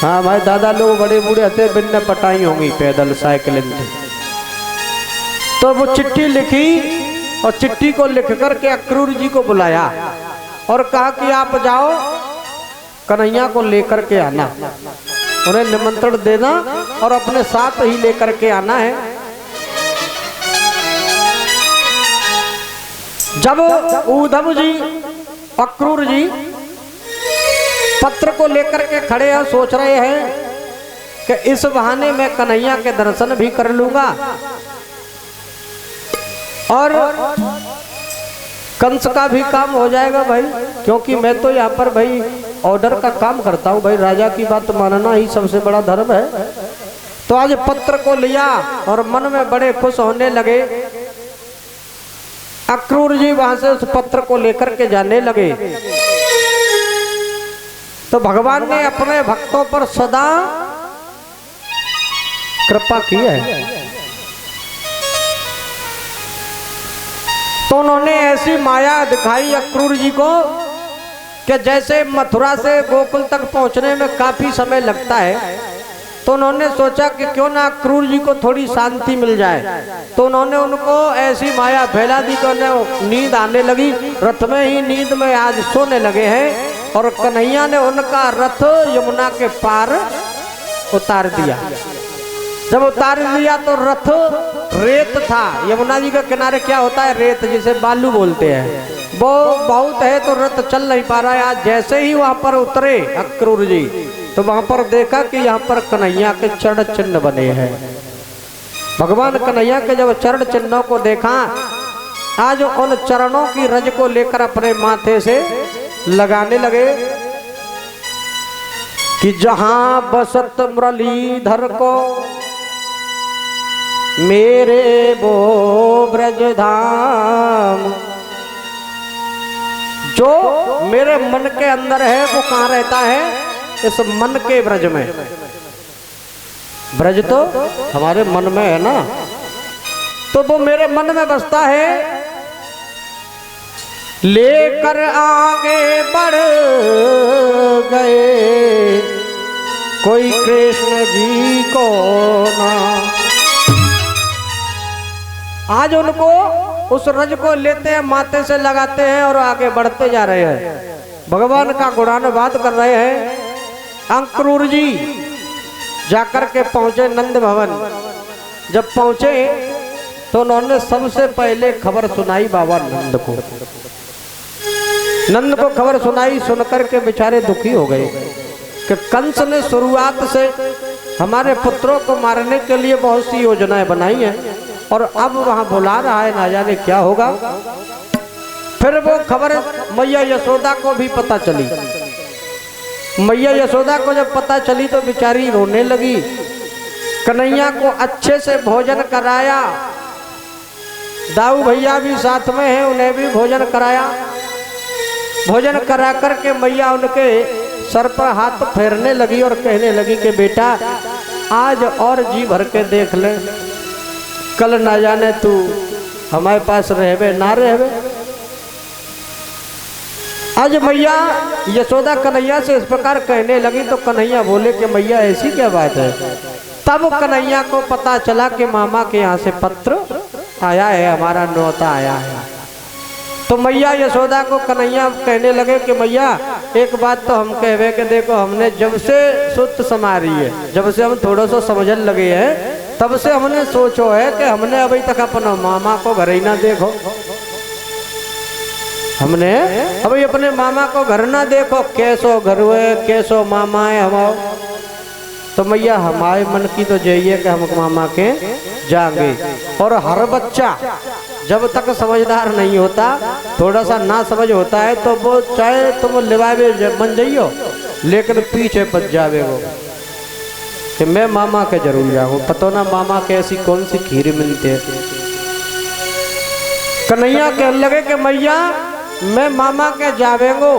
हाँ भाई, दादा लोग बड़े बूढ़े थे, बिन्ने पटाई होंगी पैदल साइकिल से। तो वो चिट्ठी लिखी, और चिट्ठी को लिख कर के अक्रूर जी को बुलाया और कहा कि आप जाओ कन्हैया को लेकर के आना। उन्हें निमंत्रण देना और अपने साथ ही लेकर के आना है। जब उद्धव जी अक्रूर जी पत्र को लेकर के खड़े हैं, सोच रहे हैं कि इस बहाने में कन्हैया के दर्शन भी कर लूंगा और कंस का भी काम हो जाएगा भाई, क्योंकि मैं तो यहाँ पर भाई ऑर्डर का काम करता हूँ भाई, राजा की बात मानना ही सबसे बड़ा धर्म है। तो आज पत्र को लिया और मन में बड़े खुश होने लगे। अक्रूर जी वहां से उस पत्र को लेकर के जाने लगे। तो भगवान ने अपने भक्तों पर सदा कृपा की है, तो उन्होंने ऐसी माया दिखाई अक्रूर जी को कि जैसे मथुरा से गोकुल तक पहुंचने में काफी समय लगता है, तो उन्होंने सोचा कि क्यों ना अक्रूर जी को थोड़ी शांति मिल जाए। तो उन्होंने उनको ऐसी माया फैला दी कि उन्हें नींद आने लगी। रथ में ही नींद में आज सोने लगे हैं और कन्हैया ने उनका रथ यमुना के पार उतार दिया। जब उतार दिया तो रथ रेत था। यमुना जी के किनारे क्या होता है? रेत, जिसे बालू बोलते हैं, वो बहुत है तो रथ चल नहीं पा रहा है। आज जैसे ही वहां पर उतरे अक्रूर जी, तो वहां पर देखा कि यहाँ पर कन्हैया के चरण चिन्ह बने हैं। भगवान कन्हैया के जब चरण चिन्हों को देखा, आज उन चरणों की रज को लेकर अपने माथे से लगाने लगे कि जहां बसत मुरलीधर को मेरे वो ब्रज धाम, जो मेरे मन के अंदर है वो कहाँ रहता है? इस मन के ब्रज में। ब्रज तो हमारे मन में है ना, तो वो मेरे मन में बसता है। लेकर आगे बढ़ गए कोई कृष्ण जी को ना। आज उनको उस रज को लेते हैं, माथे से लगाते हैं और आगे बढ़ते जा रहे हैं, भगवान का गुणानुवाद कर रहे हैं। अक्रूर जी जाकर के पहुंचे नंद भवन। जब पहुंचे तो उन्होंने सबसे पहले खबर सुनाई बाबा नंद को। नंद को खबर सुनाई, सुनकर के बेचारे दुखी हो गए कि कंस ने शुरुआत से हमारे पुत्रों को मारने के लिए बहुत सी योजनाएं बनाई हैं और अब वहां बुला रहा है, ना जाने क्या होगा। फिर वो खबर मैया यशोदा को भी पता चली। मैया यशोदा को जब पता चली तो बेचारी रोने लगी। कन्हैया को अच्छे से भोजन कराया, दाऊ भैया भी साथ में हैं, उन्हें भी भोजन कराया। भोजन करा करके मैया उनके सर पर हाथ फेरने लगी और कहने लगी कि बेटा आज और जी भर के देख ले, कल ना जाने तू हमारे पास रहबे ना रहबे। आज मैया यशोदा कन्हैया से इस प्रकार कहने लगी तो कन्हैया बोले कि मैया ऐसी क्या बात है। तब कन्हैया को पता चला कि मामा के यहाँ से पत्र आया है, हमारा न्योता आया है। तो मैया यशोदा को कन्हैया कहने लगे कि मैया एक बात तो हम कहवे कि देखो, हमने जब से सुत समारी है, जब से हम थोड़ा सा समझने लगे हैं, तब से हमने सोचो है कि हमने अभी तक अपना मामा को घर ही ना देखो। हमने अभी अपने मामा को घर ना देखो, कैसो घर है, कैसो मामा है हमारा। तो मैया हमारे मन की तो यही है कि हम मामा के जाएंगे। और हर बच्चा जब तक समझदार नहीं होता, थोड़ा सा ना समझ होता है, तो वो चाहे तुम लिवावे बन जाइयो, लेकिन पीछे पच जावे वो कि मैं मामा के जरूर जाऊँ। पता ना मामा के ऐसी कौन सी खीर मिलती है। कन्हैया कहने लगे कि मैया मैं मामा के जावेंगो,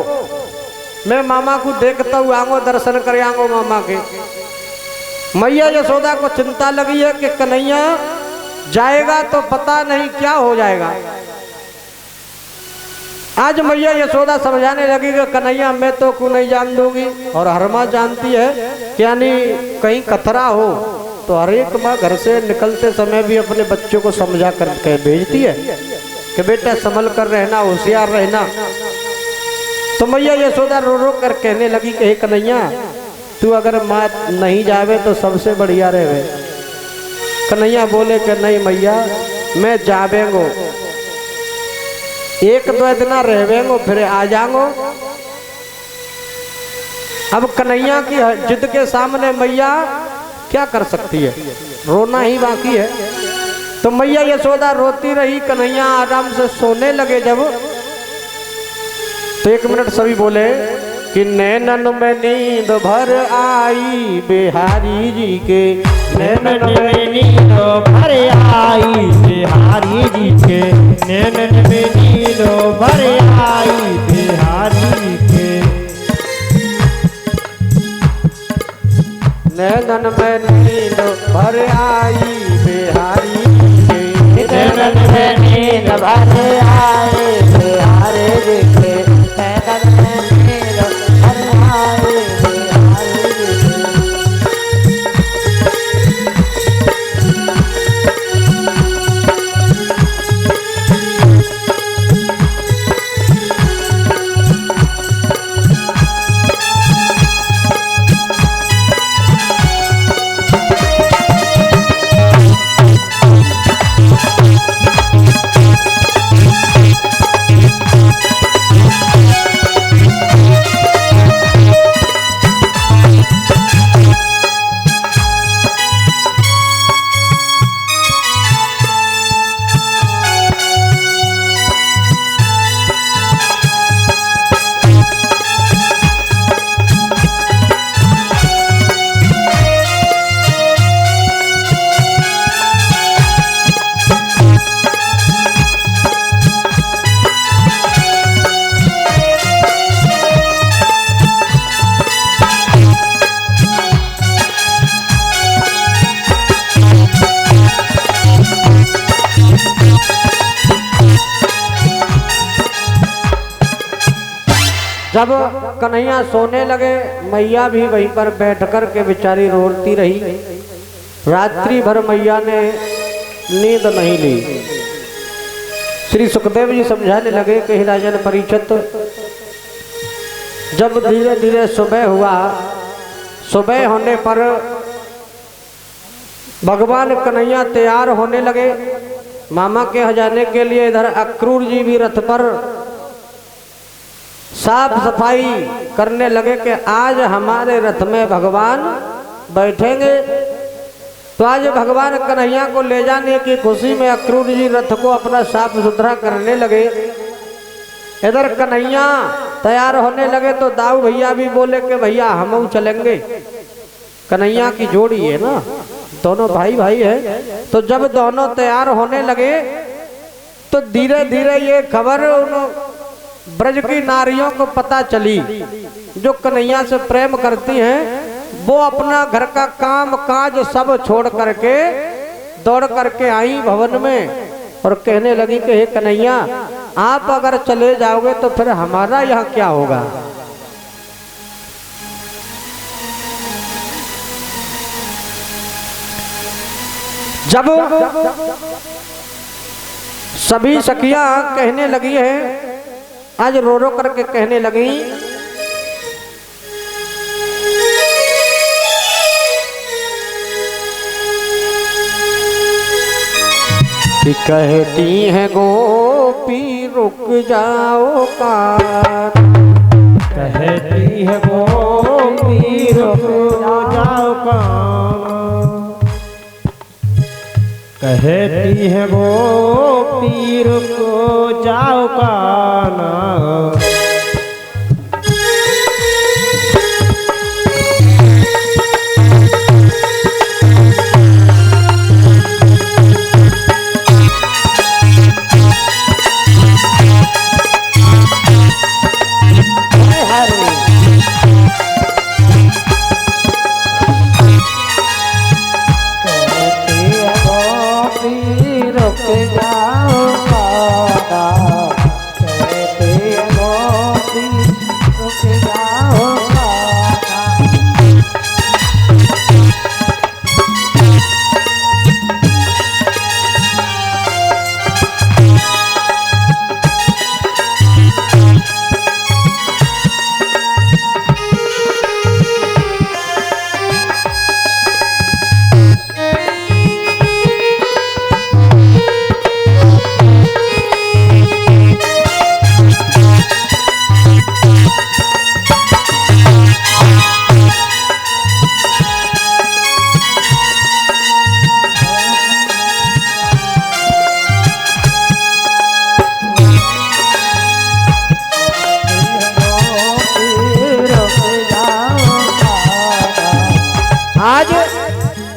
मैं मामा को देखता हुआ आऊंगो, दर्शन कर आऊंगो मामा के। मैया यशोदा को चिंता लगी है कि कन्हैया जाएगा तो पता नहीं क्या हो जाएगा। आज मैया यशोदा समझाने लगी कि कन्हैया मैं तो को नहीं जान दूंगी, और हर माँ जानती है कि यानी कहीं खतरा हो तो हर एक माँ घर से निकलते समय भी अपने बच्चों को समझा कर भेजती है कि बेटा संभल कर रहना, होशियार रहना। तो मैया यशोदा रो रो कर कहने लगी कि हे कन्हैया तू अगर माँ नहीं जावे तो सबसे बढ़िया रहे। कन्हैया बोले कि नहीं मैया मैं जावेंगो, एक दो दिन रहेंगो फिर आ जाऊंगो। अब कन्हैया की जिद के सामने मैया क्या कर सकती है, रोना ही बाकी है। तो मैया यशोदा रोती रही, कन्हैया आराम से सोने लगे। जब तो 1 मिनट सभी बोले कि नैनन में नींद भर आई बिहारी जी के, नैनन में नींद भर आई बिहारी जी के, नैनन में नींद भर आई बिहारी जी के, नैनन में नींद भर आई बिहारी जी के, नैनन में नींद भर आई बिहारी जी के, नैनन में नींद भर आई बिहारी जी के। जब कन्हैया सोने लगे, मैया भी वहीं पर बैठ कर के बेचारी रोती रही। रात्रि भर मैया ने नींद नहीं ली। श्री सुखदेव जी समझाने लगे कि हे राजन परीक्षित, जब धीरे धीरे सुबह हुआ, सुबह होने पर भगवान कन्हैया तैयार होने लगे मामा के यहाँ जाने के लिए। इधर अक्रूर जी भी रथ पर साफ सफाई करने लगे कि आज हमारे रथ में भगवान बैठेंगे। तो आज भगवान कन्हैया को ले जाने की खुशी में अक्रूर जी रथ को अपना साफ सुथरा करने लगे। इधर कन्हैया तैयार होने लगे तो दाऊ भैया भी बोले कि भैया हम चलेंगे। कन्हैया की जोड़ी है ना, दोनों भाई भाई है। तो जब दोनों तैयार होने लगे तो धीरे धीरे ये खबर ब्रज की नारियों को पता चली जो कन्हैया से प्रेम करती हैं। वो अपना घर का काम काज सब छोड़ करके दौड़ करके आई भवन में और कहने लगी कि हे कन्हैया, आप अगर चले जाओगे तो फिर हमारा यहाँ क्या होगा। जब सभी सखियां कहने लगी है, आज रो रो करके कहने लगी कि कहती है गोपी रुक जाओ कान, कहती है गोपी रुक जाओ कान, कहती है गोपी रुक जाओ कान, रुक जाओ काना, कहती है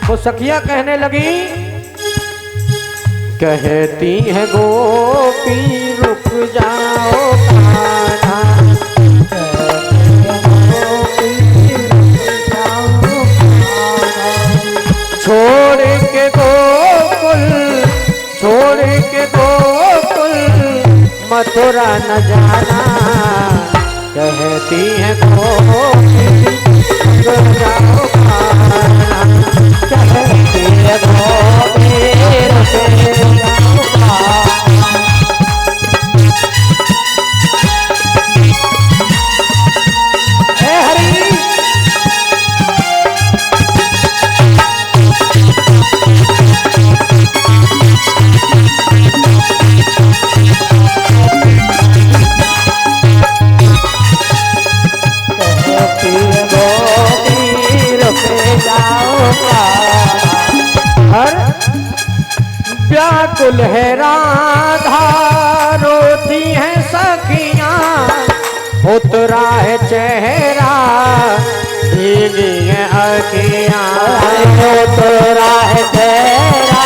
वो सखिया कहने लगी, कहती है गोपी रुक जाओ कान्हा, छोड़ के गोकुल, छोड़ के गोकुल मथुरा न जाना, कहती है गोपी रुक जाओ कान्हा, कहती है गोपी रुक जाओ कान्हा। हे हरि व्याकुल है राधा रोती है सखियां, उतरा है चेहरा भीगी है अखियां, उतरा है चेहरा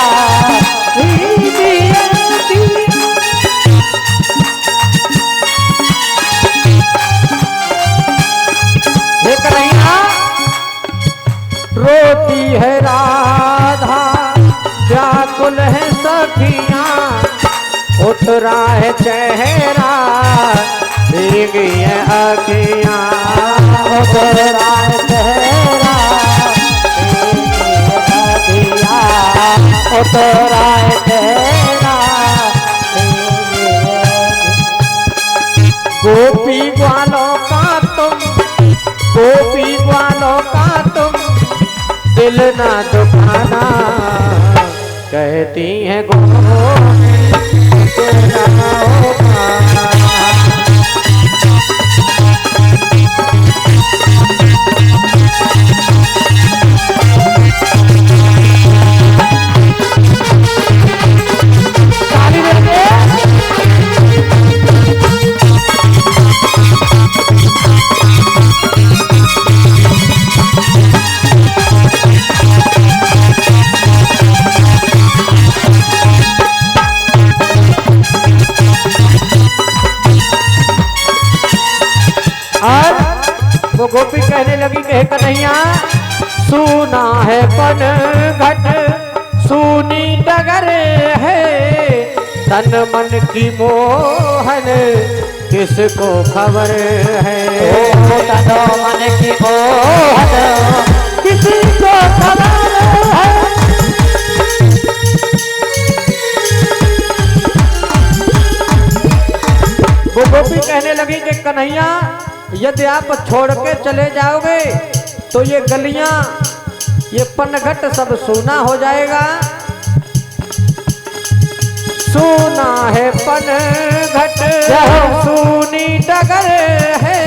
भीगी है अखियां। हे कन्हैया रोती है राधा, व्याकुल है सखियां, उतरा है चेहरा भीगी है अखियां, उतरा है चेहरा भीगी है अखियां, उतरा है चेहरा भीगी है अखियां। गोपी ग्वालों का तुम, गोपी ग्वालों का तुम दिल ना दुखाना, कहती है गोपी वो गोपी कहने लगी, कहे कन्हैया सुना है पन घट सुनी डगर है, तन मन की मोहन किसको खबर है, तन मन की मोहन किसको खबर है। वो गोपी कहने लगी कि कन्हैया यदि आप छोड़ के चले जाओगे तो ये गलियां, ये पनघट सब सूना हो जाएगा। सूना है पनघट सूनी डगर है,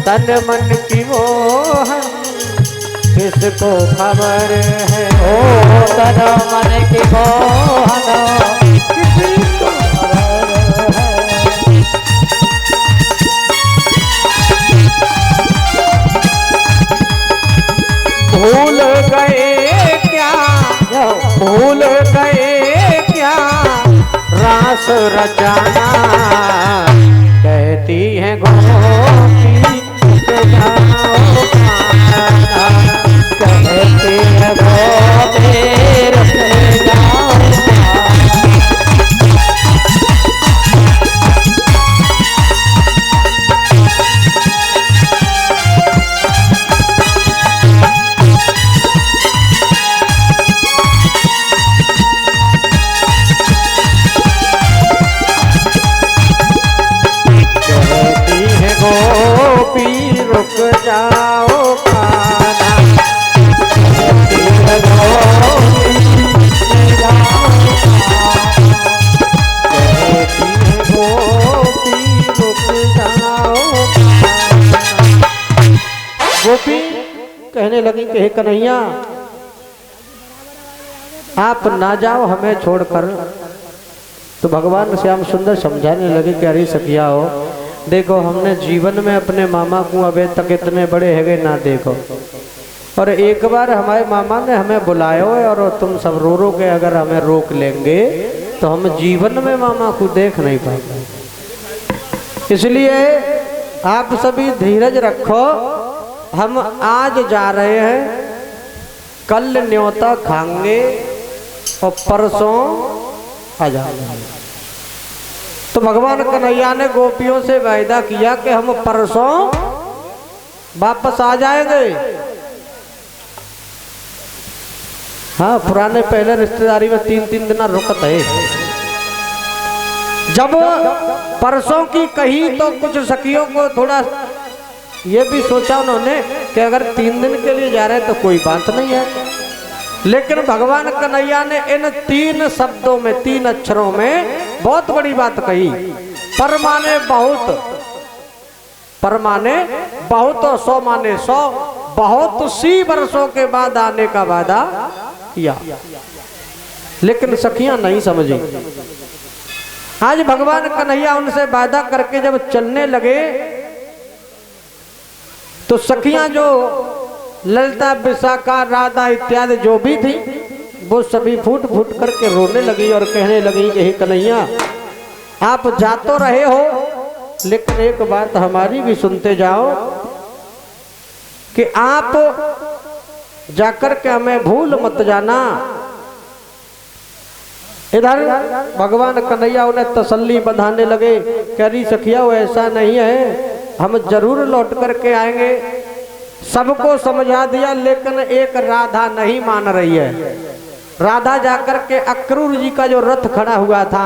तन मन की मोहन किसको खबर है, ओ तन मन की मोहन किसको खबर है। भूल गए क्या, भूल गए क्या रास रचाना, कहती है गोपी जाओ कान्हा, कहती है गोपी जाओ रुक जाओ कान्हा, कहती है गोपी जाओ कान्हा, कहती है गोपी रुक जाओ कान्हा। गोपी कहने लगी कि हे कन्हैया आप ना जाओ हमें छोड़कर। तो भगवान श्याम सुंदर समझाने लगे कि अरे सखिया हो, देखो हमने जीवन में अपने मामा को अबे तक इतने बड़े हैगे ना देखो, और एक बार हमारे मामा ने हमें बुलाया है और तुम सब रो रो के अगर हमें रोक लेंगे तो हम जीवन में मामा को देख नहीं पाएंगे। इसलिए आप सभी धीरज रखो। हम आज जा रहे हैं, कल न्योता खाएंगे और परसों आ जाएंगे। तो भगवान कन्हैया ने गोपियों से वायदा किया कि हम परसों वापस आ जाएंगे। हाँ, पुराने पहले रिश्तेदारी में 3-3 दिन रुकत है। जब परसों की कही तो कुछ सखियों को थोड़ा ये भी सोचा उन्होंने कि अगर 3 दिन के लिए जा रहे हैं तो कोई बात नहीं है, लेकिन भगवान कन्हैया ने इन 3 शब्दों में, 3 अक्षरों में बहुत बड़ी बात कही। परमाने बहुत, परमाने बहुत और 100 माने 100, बहुत सी वर्षों के बाद आने का वादा किया। लेकिन सखियां नहीं समझी। आज भगवान कन्हैया उनसे वादा करके जब चलने लगे तो सखियां जो ललिता, विशाखा, राधा इत्यादि जो भी थी वो सभी फूट फूट करके रोने लगी और कहने लगी कि हे कन्हैया, आप जा तो रहे हो लेकिन एक बात हमारी भी सुनते जाओ कि आप जाकर के हमें भूल मत जाना। इधर भगवान कन्हैया उन्हें तसल्ली बधाने लगे, कह रही सखिया वो ऐसा नहीं है, हम जरूर लौट करके आएंगे। सबको समझा दिया लेकिन एक राधा नहीं मान रही है। राधा जाकर के अक्रूर जी का जो रथ खड़ा हुआ था,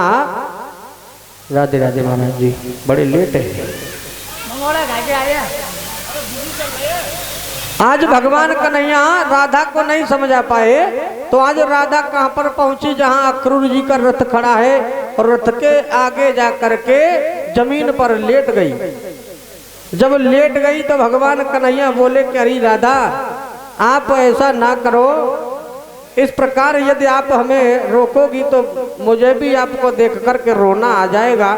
राधे राधे महाराज जी, बड़े लेट है। आज भगवान कन्हैया राधा को नहीं समझा पाए तो आज राधा कहां पर पहुंची, जहां अक्रूर जी का रथ खड़ा है और रथ के आगे जाकर के जमीन पर लेट गई। जब लेट गई तो भगवान कन्हैया बोले कि अरे राधा, आप ऐसा ना करो, इस प्रकार यदि आप हमें रोकोगी तो मुझे भी आपको देख करके रोना आ जाएगा।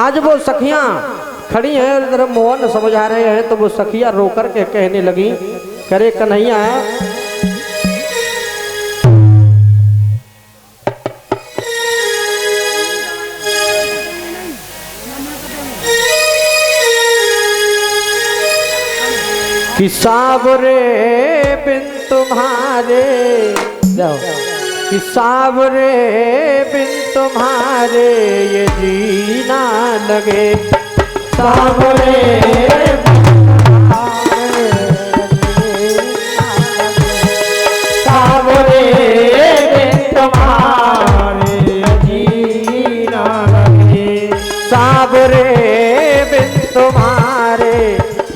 आज वो सखियां खड़ी हैं और इधर मोहन समझा रहे हैं तो वो सखियां रो करके कहने लगी, करे कन्हैया कि सावरे बिन तुम्हारे, जाओ कि सावरे बिन तुम्हारे ये जीना लगे, सावरे सावरे बिन तुम्हारे जीना लगे, सावरे बिन तुम्हारे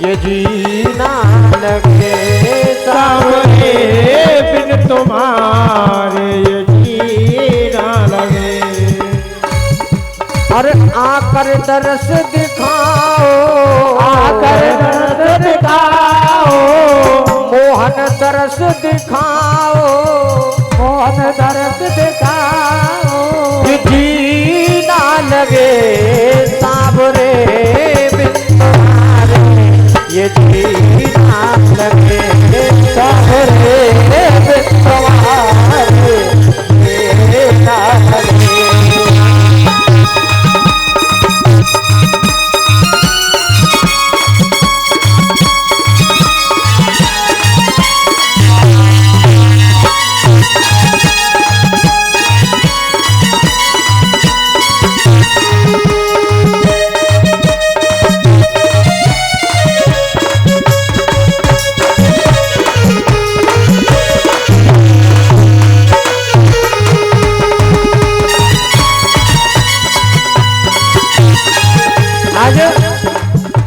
ये जीना लगे, सावरे बिन तुम्हारे ये जीना लगे। और आकर दरस दिखाओ, आकर दरस दिखाओ, मोहन दरस दिखाओ, मोहन दरस दिखाओ, ये जीना लगे, सावरे बिन तुम्हारे ये जीना लगे, सावरे बिन तुम्हारे ये जीना लगे।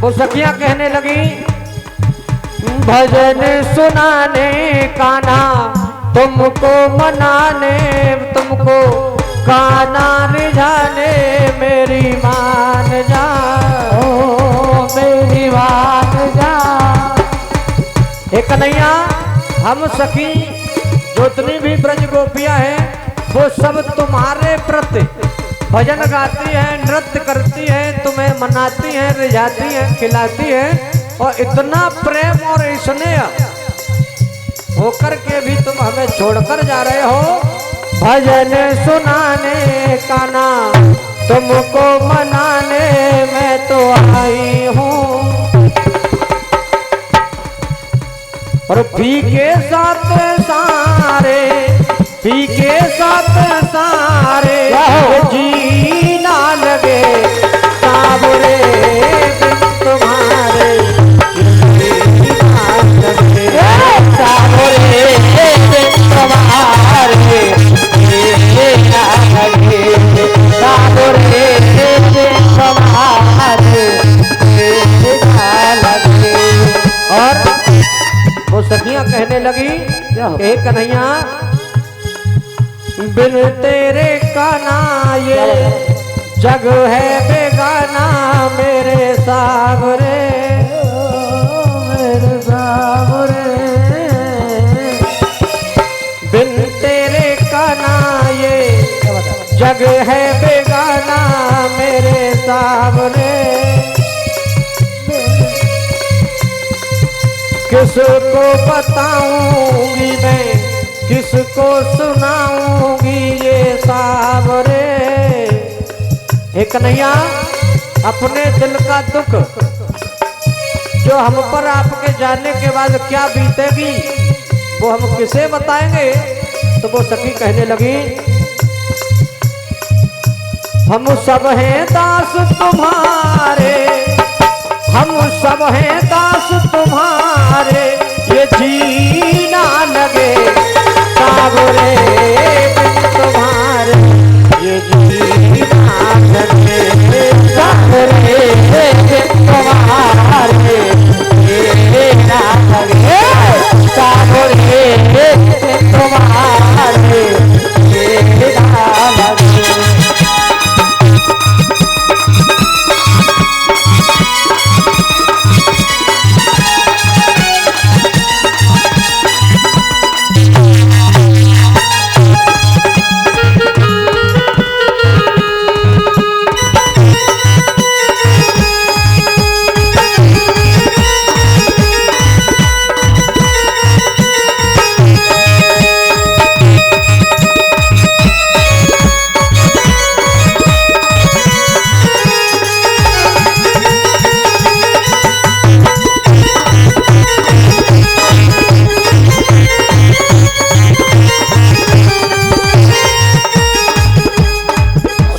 वो सखियां कहने लगी, भजन सुनाने काना तुमको मनाने, तुमको काना रिझाने मेरी मान जा, ओ मेरी मान जा। एक कन्हैया, हम सखी जितनी भी ब्रज गोपियां हैं वो सब तुम्हारे प्रति भजन गाती हैं, नृत्य करती हैं, तुम्हें मनाती हैं, रिझाती हैं, खिलाती हैं, और इतना प्रेम और स्नेह होकर के भी तुम हमें छोड़कर जा रहे हो। भजन सुनाने का ना तुमको मनाने मैं तो आई हूँ, और पी के साथ सारे, पी के साथ सारे जीना लगे सावरे बिन तुम्हारे जीना लगे सावरे बिन तुम्हारे जीना लगे सावरे बिन तुम्हारे जीना लगे। और वो सखियां कहने लगी हे कन्हैया बिन तेरे काना ये जग है बेगाना मेरे सावरे, मेरे सावरे बिन तेरे काना ये जग है बेगाना मेरे सावरे। किसको बताऊंगी मैं किसको सुनाऊंगी ये सावरे। हे कन्हैया अपने दिल का दुख जो हम पर आपके जाने के बाद क्या बीतेगी वो हम किसे बताएंगे। तो वो सखी कहने लगी हम सब हैं दास तुम्हारे, हम सब हैं दास तुम्हारे ये जीना लगे सावरे बिन तुम्हारे ये जीना लगे सावरे बिन तुम्हारे ये जीना लगे सावरे बिन तुम्हारे ये जीना लगे।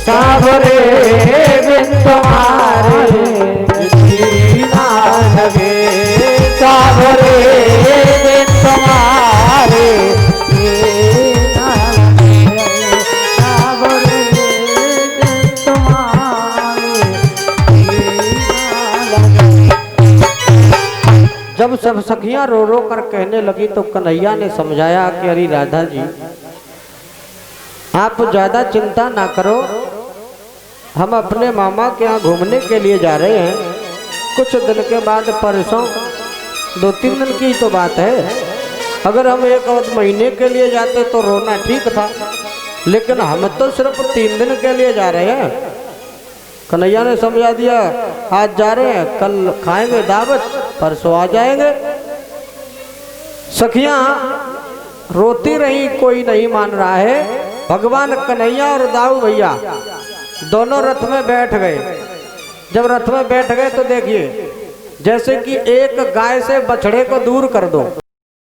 सावरे बिन तुम्हारे जीना लगे सावरे बिन तुम्हारे जीना लगे सावरे बिन तुम्हारे जीना लगे। जब सब सखियां रो रो कर कहने लगी तो कन्हैया ने समझाया कि अरे राधा जी आप ज्यादा चिंता ना करो, हम अपने मामा के यहाँ घूमने के लिए जा रहे हैं। कुछ दिन के बाद परसों 2-3 दिन की तो बात है, अगर हम 1 महीने के लिए जाते तो रोना ठीक था, लेकिन हम तो सिर्फ 3 दिन के लिए जा रहे हैं। कन्हैया ने समझा दिया आज जा रहे हैं, कल खाएंगे दावत, परसों आ जाएंगे। सखियां रोती रही, कोई नहीं मान रहा है। भगवान कन्हैया और दाऊ भैया दोनों रथ में बैठ गए। जब रथ में बैठ गए तो देखिए जैसे कि एक गाय से बछड़े को दूर कर दो,